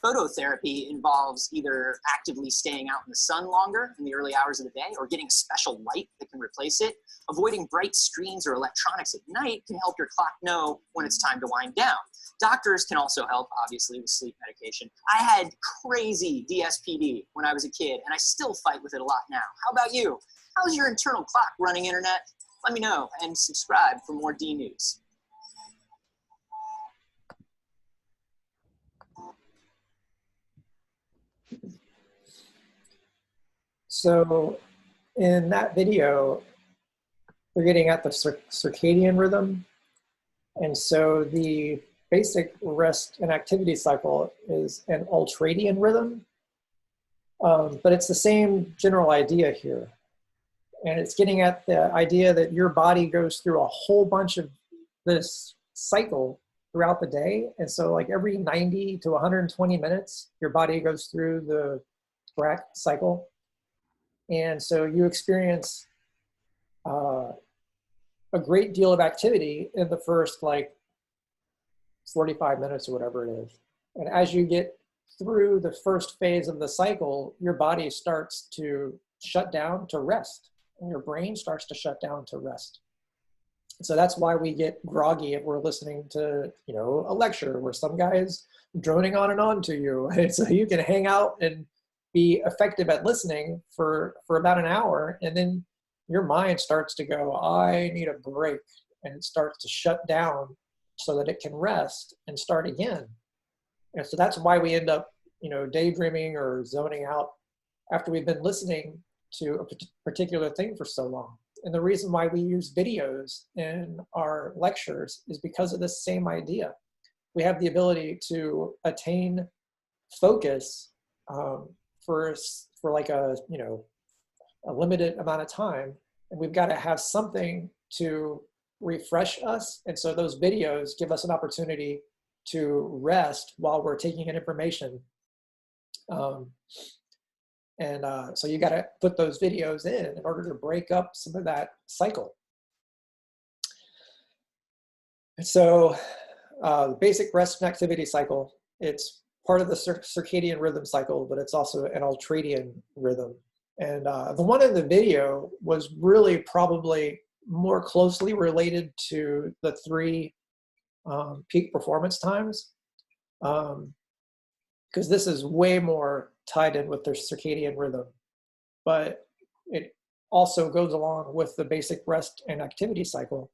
Phototherapy involves either actively staying out in the sun longer in the early hours of the day or getting a special light that can replace it. Avoiding bright screens or electronics at night can help your clock know when it's time to wind down. Doctors can also help, obviously, with sleep medication. I had crazy DSPD when I was a kid, and I still fight with it a lot now. How about you? How's your internal clock running, Internet? Let me know, and subscribe for more D News. So in that video, we're getting at the circadian rhythm. And so the basic rest and activity cycle is an ultradian rhythm, but it's the same general idea here. And it's getting at the idea that your body goes through a whole bunch of this cycle throughout the day. And so like every 90 to 120 minutes, your body goes through the correct cycle. And so you experience a great deal of activity in the first like 45 minutes or whatever it is. And as you get through the first phase of the cycle, your body starts to shut down to rest, and your brain starts to shut down to rest. So that's why we get groggy if we're listening to, you know, a lecture where some guy is droning on and on to you. And so you can hang out and be effective at listening for about an hour, and then your mind starts to go, I need a break, and it starts to shut down so that it can rest and start again. And so that's why we end up, you know, daydreaming or zoning out after we've been listening to a particular thing for so long. And the reason why we use videos in our lectures is because of this same idea. We have the ability to attain focus for like a, you know, a limited amount of time, and we've got to have something to refresh us. And so those videos give us an opportunity to rest while we're taking in information. So you got to put those videos in order to break up some of that cycle. And so the basic rest and activity cycle, it's part of the circadian rhythm cycle, but it's also an ultradian rhythm. And the one in the video was really probably more closely related to the 3 peak performance times, because this is way more tied in with their circadian rhythm. But it also goes along with the basic rest and activity cycle,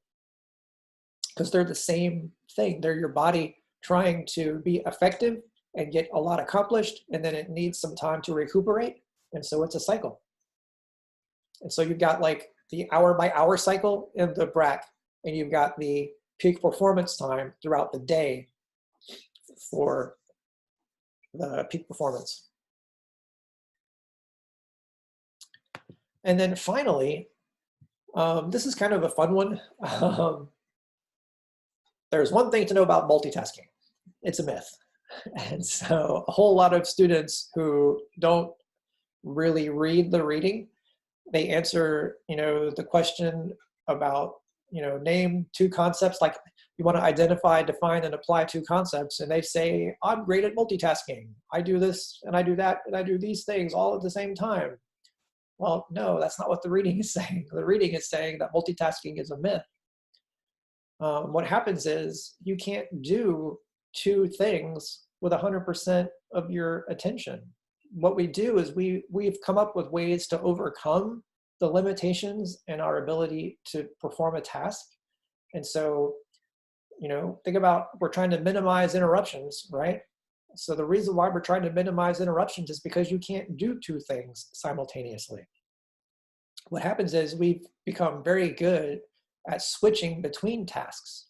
because they're the same thing. They're your body trying to be effective and get a lot accomplished, and then it needs some time to recuperate. And so it's a cycle. And so you've got like the hour by hour cycle in the BRAC, and you've got the peak performance time throughout the day for the peak performance. And then finally, this is kind of a fun one. There's one thing to know about multitasking. It's a myth. And so a whole lot of students who don't really read the reading, they answer, you know, the question about, you know, name 2 concepts, like you want to identify, define, and apply 2 concepts, and they say, I'm great at multitasking. I do this and I do that and I do these things all at the same time. Well, no, that's not what the reading is saying. The reading is saying that multitasking is a myth. What happens is you can't do 2 things with 100% of your attention. What we do is we've come up with ways to overcome the limitations in our ability to perform a task. And so, you know, think about, we're trying to minimize interruptions, right? So the reason why we're trying to minimize interruptions is because you can't do 2 things simultaneously. What happens is we've become very good at switching between tasks.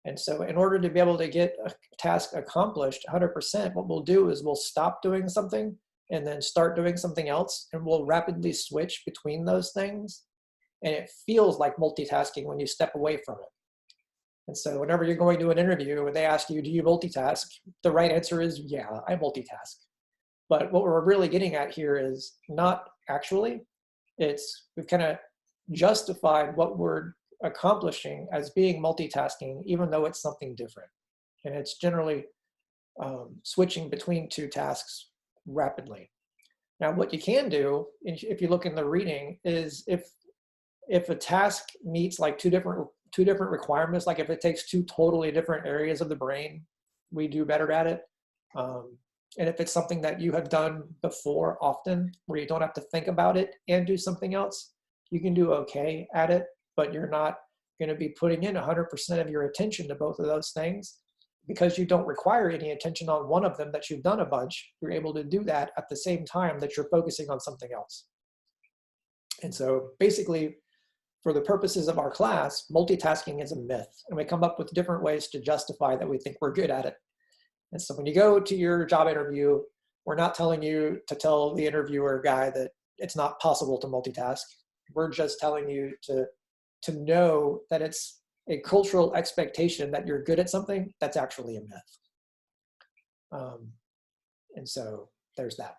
And so in order to be able to get a task accomplished 100%, what we'll do is we'll stop doing something and then start doing something else, and we'll rapidly switch between those things. And it feels like multitasking when you step away from it. And so whenever you're going to an interview and they ask you, do you multitask? The right answer is, yeah, I multitask. But what we're really getting at here is not actually, we've kind of justified what we're accomplishing as being multitasking, even though it's something different. And it's generally switching between 2 tasks rapidly. Now, what you can do, if you look in the reading, is if a task meets like two different requirements, like if it takes 2 totally different areas of the brain, we do better at it. And if it's something that you have done before often, where you don't have to think about it and do something else, you can do okay at it, but you're not going to be putting in 100% of your attention to both of those things. Because you don't require any attention on one of them that you've done a bunch, you're able to do that at the same time that you're focusing on something else. And so basically, for the purposes of our class, multitasking is a myth. And we come up with different ways to justify that we think we're good at it. And so when you go to your job interview, we're not telling you to tell the interviewer guy that it's not possible to multitask. We're just telling you to know that it's a cultural expectation that you're good at something that's actually a myth. And so there's that.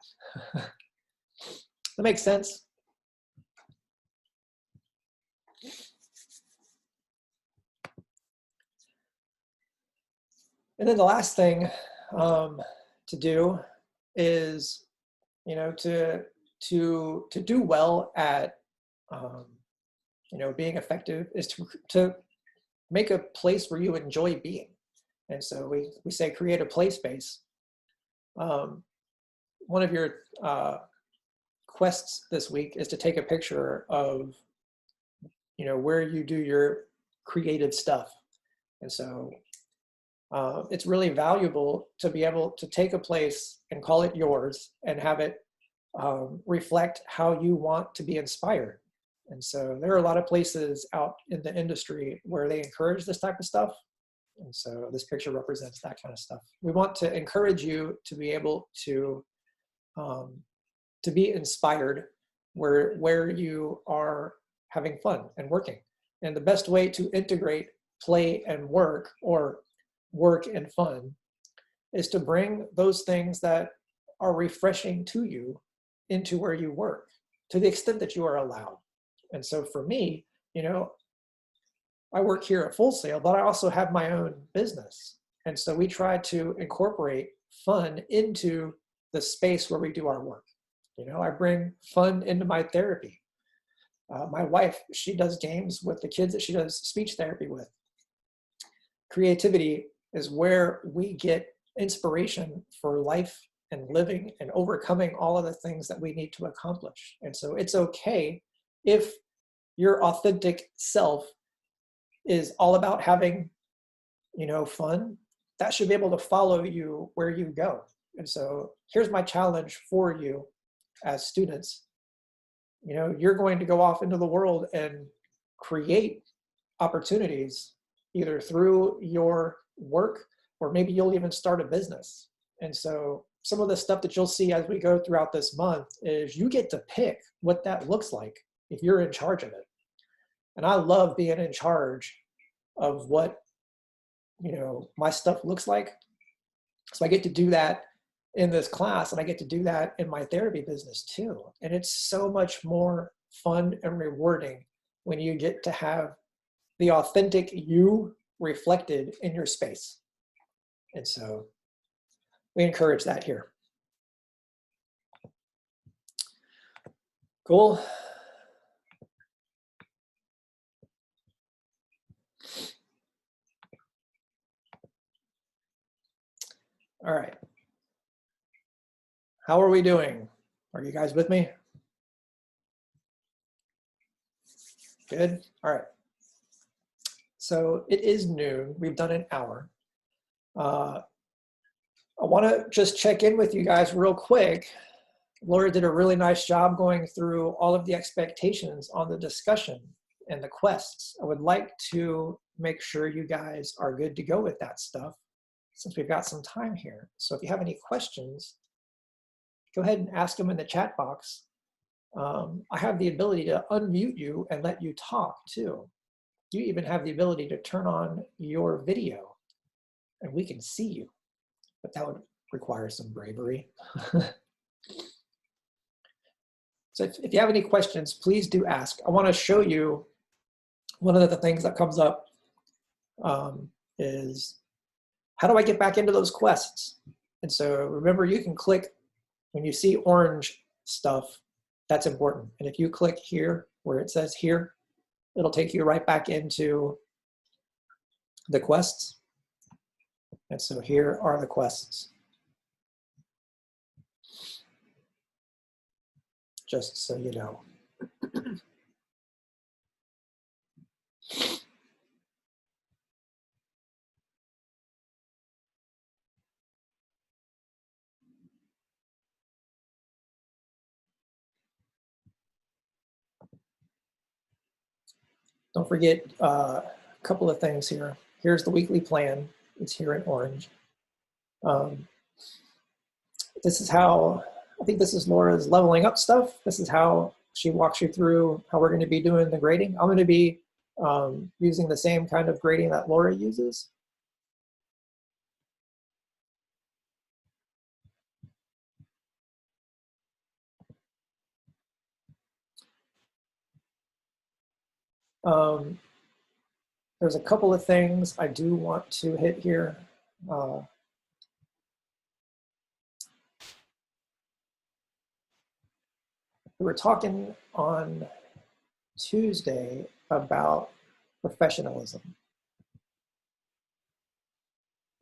That makes sense? And then the last thing to do is, you know, to do well at, you know, being effective is to make a place where you enjoy being. And so we say create a play space. One of your quests this week is to take a picture of, you know, where you do your creative stuff. And so it's really valuable to be able to take a place and call it yours and have it reflect how you want to be inspired. And so there are a lot of places out in the industry where they encourage this type of stuff. And so this picture represents that kind of stuff. We want to encourage you to be able to be inspired where you are having fun and working. And the best way to integrate play and work, or work and fun, is to bring those things that are refreshing to you into where you work, to the extent that you are allowed. And so for me, you know, I work here at Full Sail, but I also have my own business. And so we try to incorporate fun into the space where we do our work. You know, I bring fun into my therapy. My wife, she does games with the kids that she does speech therapy with. Creativity is where we get inspiration for life and living and overcoming all of the things that we need to accomplish. And so it's okay if your authentic self is all about having, you know, fun. That should be able to follow you where you go. And so here's my challenge for you as students. You know, you're going to go off into the world and create opportunities either through your work, or maybe you'll even start a business. And so some of the stuff that you'll see as we go throughout this month is you get to pick what that looks like if you're in charge of it. And I love being in charge of what, you know, my stuff looks like. So I get to do that in this class, and I get to do that in my therapy business too. And it's so much more fun and rewarding when you get to have the authentic you reflected in your space. And so we encourage that here. Cool. All right. How are we doing? Are you guys with me? Good. All right. So it is noon. We've done an hour. I want to just check in with you guys real quick. Laura did a really nice job going through all of the expectations on the discussion and the quests. I would like to make sure you guys are good to go with that stuff since we've got some time here. So if you have any questions, go ahead and ask them in the chat box. I have the ability to unmute you and let you talk too. You even have the ability to turn on your video and we can see you, but that would require some bravery. So if you have any questions, please do ask. I want to show you one of the things that comes up is how do I get back into those quests? And so remember, you can click when you see orange stuff, that's important. And if you click here where it says here, it'll take you right back into the quests. And so here are the quests. Just so you know. Don't forget a couple of things here. Here's the weekly plan. It's here in orange. This is how, I think this is Laura's leveling up stuff. This is how she walks you through how we're going to be doing the grading. I'm going to be using the same kind of grading that Laura uses. There's a couple of things I do want to hit here. We were talking on Tuesday about professionalism.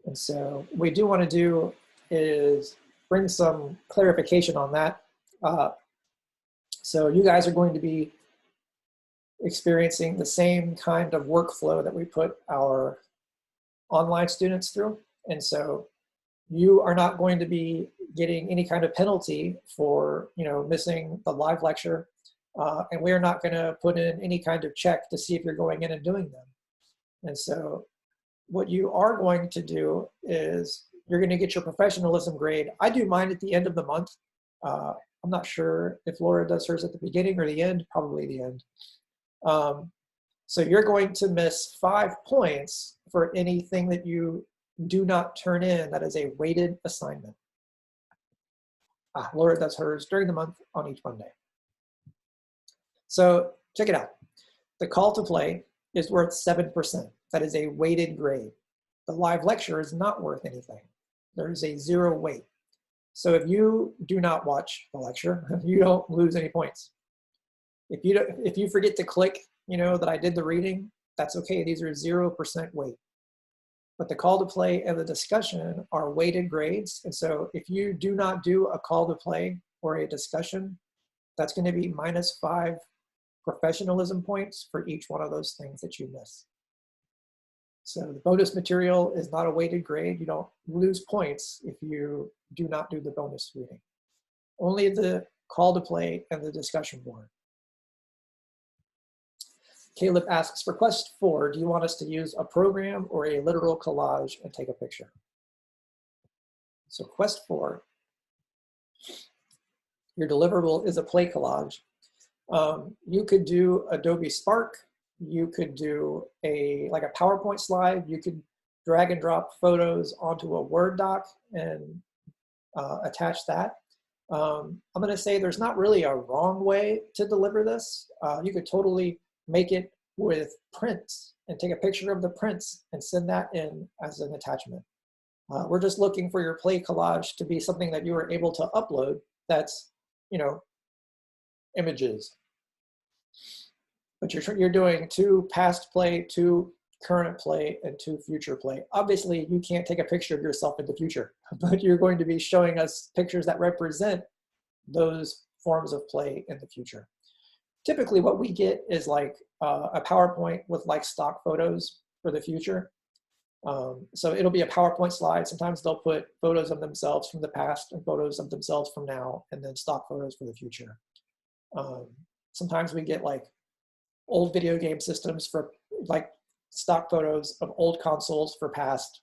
And so what we do want to do is bring some clarification on that. So you guys are going to be experiencing the same kind of workflow that we put our online students through. And so you are not going to be getting any kind of penalty for, missing the live lecture. And we're not going to put in any kind of check to see if you're going in and doing them. And so what you are going to do is you're going to get your professionalism grade. I do mine at the end of the month. I'm not sure if Laura does hers at the beginning or the end, probably the end. So you're going to miss 5 points for anything that you do not turn in that is a weighted assignment. Laura does hers during the month on each Monday. So check it out. The call to play is worth 7%. That is a weighted grade. The live lecture is not worth anything. There is a 0 weight. So if you do not watch the lecture, you don't lose any points. If you forget to click, that I did the reading, that's okay. These are 0% weight. But the call to play and the discussion are weighted grades. And so if you do not do a call to play or a discussion, that's going to be -5 professionalism points for each one of those things that you miss. So the bonus material is not a weighted grade. You don't lose points if you do not do the bonus reading. Only the call to play and the discussion board. Caleb asks, for quest 4, do you want us to use a program or a literal collage and take a picture? So quest 4, your deliverable is a play collage. You could do Adobe Spark. You could do like a PowerPoint slide. You could drag and drop photos onto a Word doc and attach that. I'm going to say there's not really a wrong way to deliver this. You could totally make it with prints and take a picture of the prints and send that in as an attachment. We're just looking for your play collage to be something that you are able to upload that's, images. But you're doing 2 past play, 2 current play, and 2 future play. Obviously, you can't take a picture of yourself in the future, but you're going to be showing us pictures that represent those forms of play in the future. Typically, what we get is like a PowerPoint with like stock photos for the future. So it'll be a PowerPoint slide. Sometimes they'll put photos of themselves from the past and photos of themselves from now, and then stock photos for the future. Sometimes we get like old video game systems for like stock photos of old consoles for past,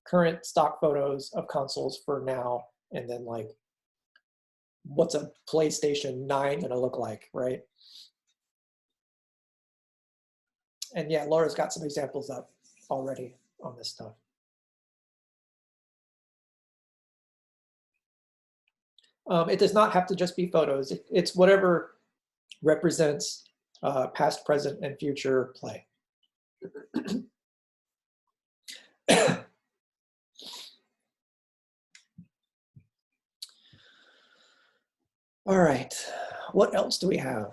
current stock photos of consoles for now, and then like what's a PlayStation 9 gonna look like, right? And yeah, Laura's got some examples up already on this stuff. It does not have to just be photos. It's whatever represents past, present, and future play. All right, what else do we have?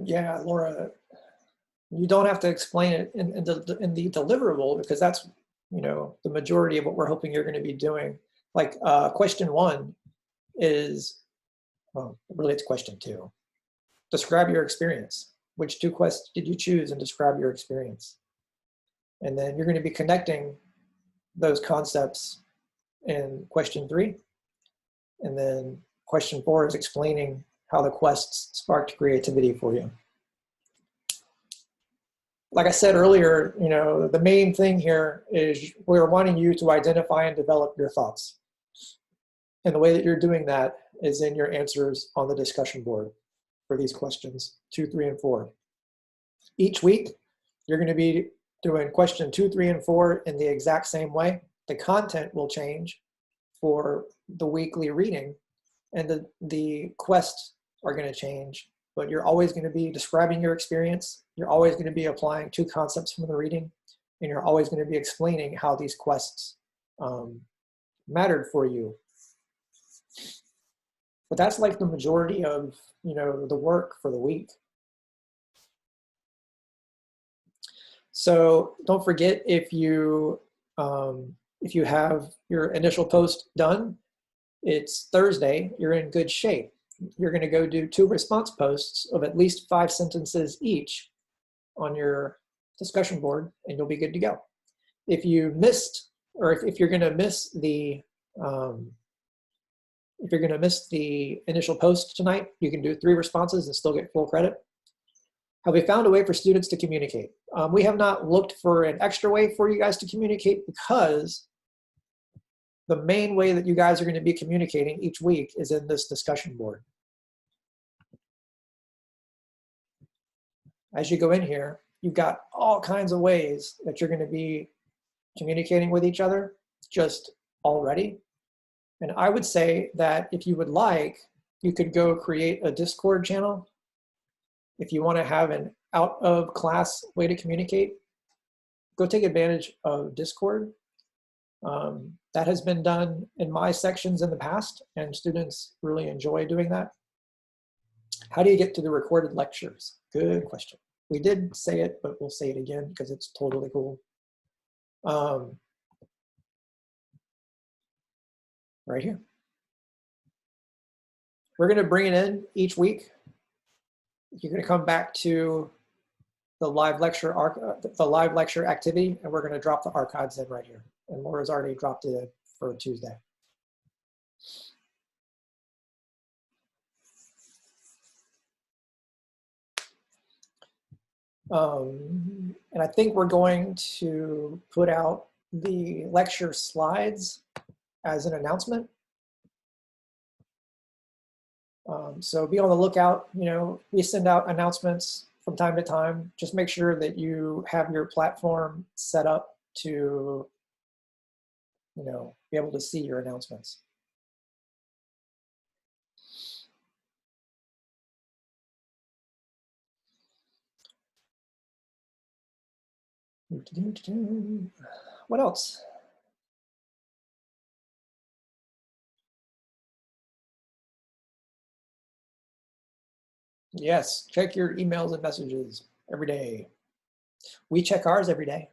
Yeah, Laura, you don't have to explain it in the deliverable, because that's, the majority of what we're hoping you're going to be doing. Like question 1 is, well, really it's question 2. Describe your experience. Which 2 quests did you choose, and describe your experience? And then you're going to be connecting those concepts in question 3. And then question 4 is explaining how the quests sparked creativity for you. Like I said earlier, the main thing here is we're wanting you to identify and develop your thoughts. And the way that you're doing that is in your answers on the discussion board for these questions, 2, 3, and 4. Each week, you're going to be doing question 2, 3, and 4 in the exact same way. The content will change for the weekly reading, and the quests are going to change, but you're always going to be describing your experience. You're always going to be applying 2 concepts from the reading, and you're always going to be explaining how these quests mattered for you. But that's like the majority of, the work for the week. So don't forget, if you have your initial post done, it's Thursday, you're in good shape. You're going to go do 2 response posts of at least 5 sentences each on your discussion board, and you'll be good to go. If you missed, or if you're going to miss the initial post tonight, you can do 3 responses and still get full credit. Have we found a way for students to communicate? We have not looked for an extra way for you guys to communicate, because the main way that you guys are going to be communicating each week is in this discussion board. As you go in here, you've got all kinds of ways that you're going to be communicating with each other just already. And I would say that if you would like, you could go create a Discord channel. If you want to have an out of class way to communicate, go take advantage of Discord. That has been done in my sections in the past, and students really enjoy doing that. How do you get to the recorded lectures? Good question. We did say it, but we'll say it again because it's totally cool. Right here. We're going to bring it in each week. You're going to come back to the live lecture activity, and we're going to drop the archives in right here. And Laura's already dropped it in for Tuesday. And I think we're going to put out the lecture slides as an announcement. So be on the lookout. We send out announcements from time to time. Just make sure that you have your platform set up to, be able to see your announcements. What else? Yes, check your emails and messages every day. We check ours every day.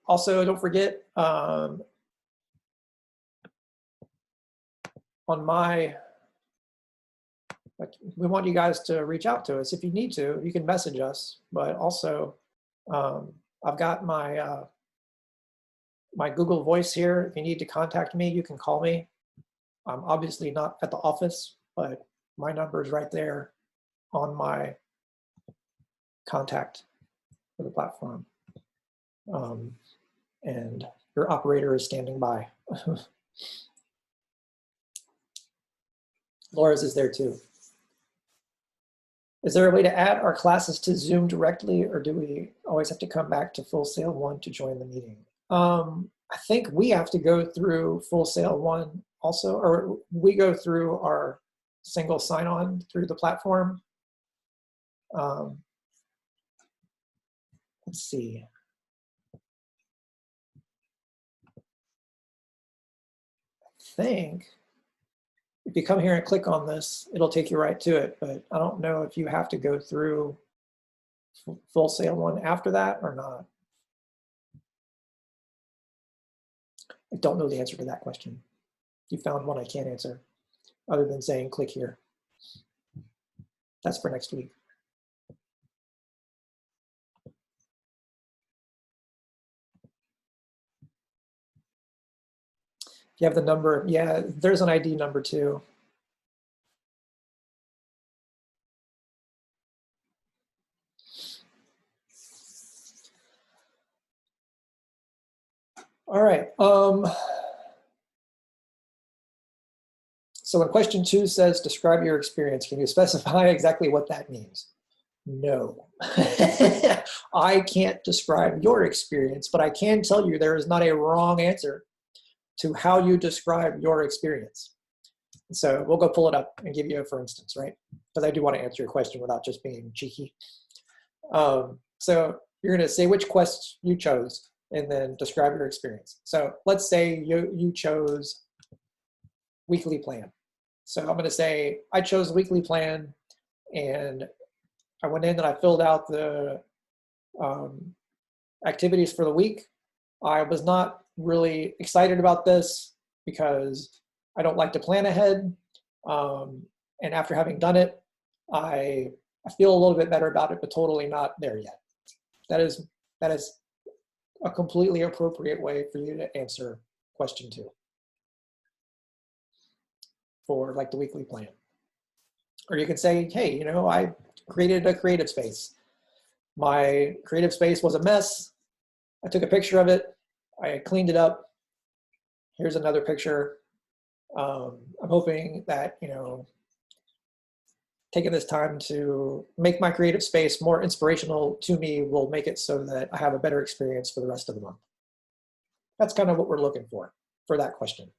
Also, don't forget, on we want you guys to reach out to us. If you need to, you can message us, but also I've got my my Google Voice here. If you need to contact me, you can call me. I'm obviously not at the office, but my number is right there on my contact for the platform. And your operator is standing by. Laura's is there too. Is there a way to add our classes to Zoom directly, or do we always have to come back to Full Sail 1 to join the meeting? I think we have to go through Full Sail 1 also, or we go through our single sign-on through the platform. Let's see. I think if you come here and click on this, it'll take you right to it, but I don't know if you have to go through Full Sail 1 after that or not. I don't know the answer to that question. You found one I can't answer, other than saying click here. That's for next week. If you have the number, yeah, there's an ID number too. All right. So when question 2 says, describe your experience, can you specify exactly what that means? No. I can't describe your experience, but I can tell you there is not a wrong answer to how you describe your experience. So we'll go pull it up and give you a for instance, right? Because I do want to answer your question without just being cheeky. So you're going to say which quest you chose and then describe your experience. So let's say you chose weekly plan. So I'm going to say I chose weekly plan, and I went in and I filled out the activities for the week. I was not really excited about this because I don't like to plan ahead. And after having done it, I feel a little bit better about it, but totally not there yet. That is a completely appropriate way for you to answer question 2 for like the weekly plan. Or you can say, hey, you know, I created a creative space. My creative space was a mess. I took a picture of it. I cleaned it up. Here's another picture. I'm hoping that, you know, taking this time to make my creative space more inspirational to me will make it so that I have a better experience for the rest of the month. That's kind of what we're looking for that question.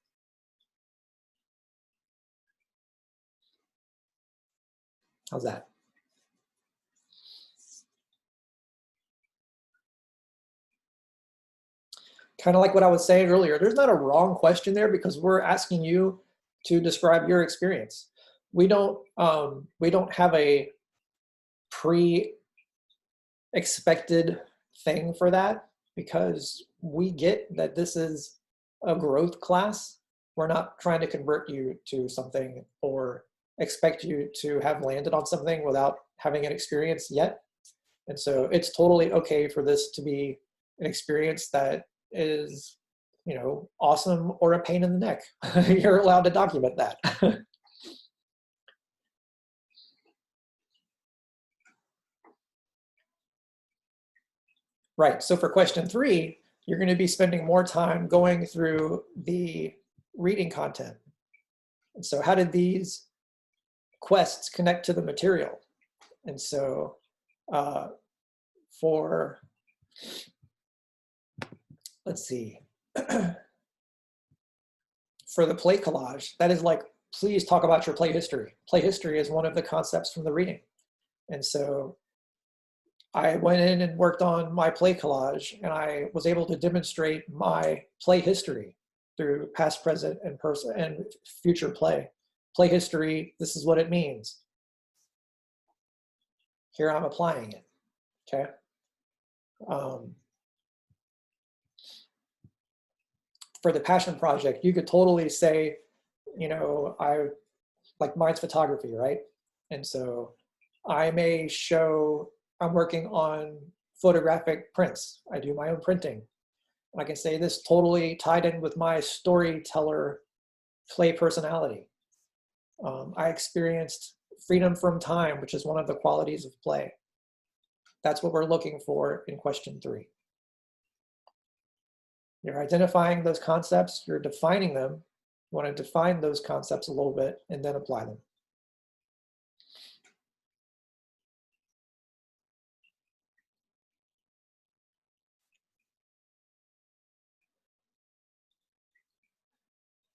How's that? Kind of like what I was saying earlier, there's not a wrong question there because we're asking you to describe your experience. We don't have a pre-expected thing for that because we get that this is a growth class. We're not trying to convert you to something or expect you to have landed on something without having an experience yet. And so it's totally okay for this to be an experience that is, you know, awesome or a pain in the neck. You're allowed to document that. Right, so for question 3, you're going to be spending more time going through the reading content. And so how did these quests connect to the material? And so let's see, for the play collage, that is like, please talk about your play history. Play history is one of the concepts from the reading. And so I went in and worked on my play collage, and I was able to demonstrate my play history through past, present, and future play. Play history, this is what it means. Here I'm applying it, okay? For the passion project, you could totally say, you know, like mine's photography, right? And so I may show, I'm working on photographic prints. I do my own printing. I can say this totally tied in with my storyteller play personality. I experienced freedom from time, which is one of the qualities of play. That's what we're looking for in question 3. You're identifying those concepts, you're defining them. You want to define those concepts a little bit and then apply them.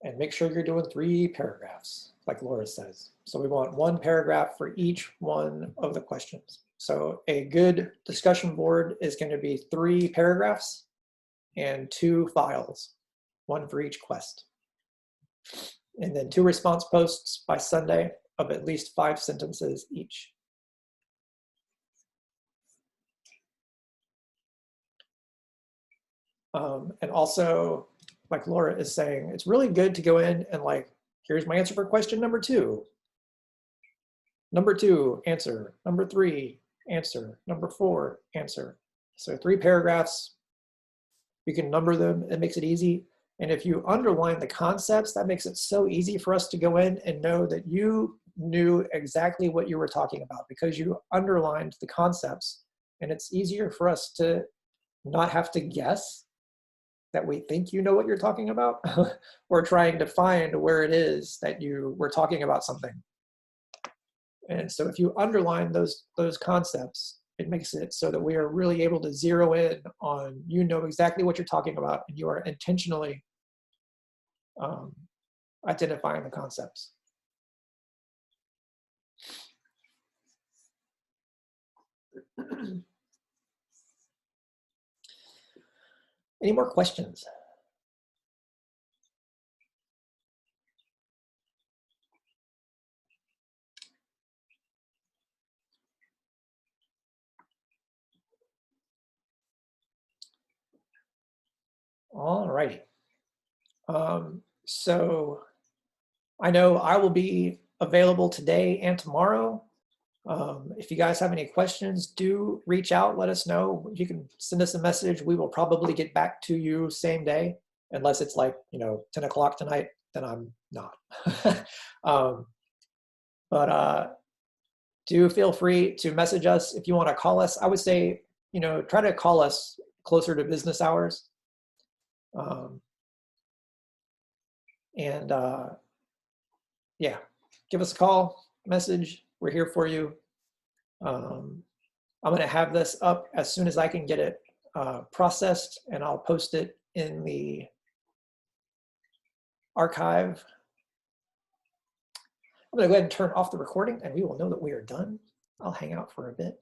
And make sure you're doing 3 paragraphs, like Laura says. So we want 1 paragraph for each one of the questions. So a good discussion board is going to be 3 paragraphs and 2 files, 1 for each quest. And then 2 response posts by Sunday of at least 5 sentences each. And also, like Laura is saying, it's really good to go in and like, here's my answer for question number 2. Number 2, answer. Number 3, answer. Number 4, answer. So 3 paragraphs, you can number them, it makes it easy. And if you underline the concepts, that makes it so easy for us to go in and know that you knew exactly what you were talking about because you underlined the concepts. And it's easier for us to not have to guess that we think you know what you're talking about. We're trying to find where it is that you were talking about something. And so if you underline those concepts, it makes it so that we are really able to zero in on, you know exactly what you're talking about, and you are intentionally identifying the concepts. Any more questions? All righty. So I know I will be available today and tomorrow. If you guys have any questions, do reach out, let us know. You can send us a message. We will probably get back to you same day, unless it's like, 10 o'clock tonight, then I'm not. But do feel free to message us if you want to call us. I would say, try to call us closer to business hours. Yeah, give us a call, message. We're here for you. I'm going to have this up as soon as I can get it processed, and I'll post it in the archive. I'm going to go ahead and turn off the recording, and we will know that we are done. I'll hang out for a bit.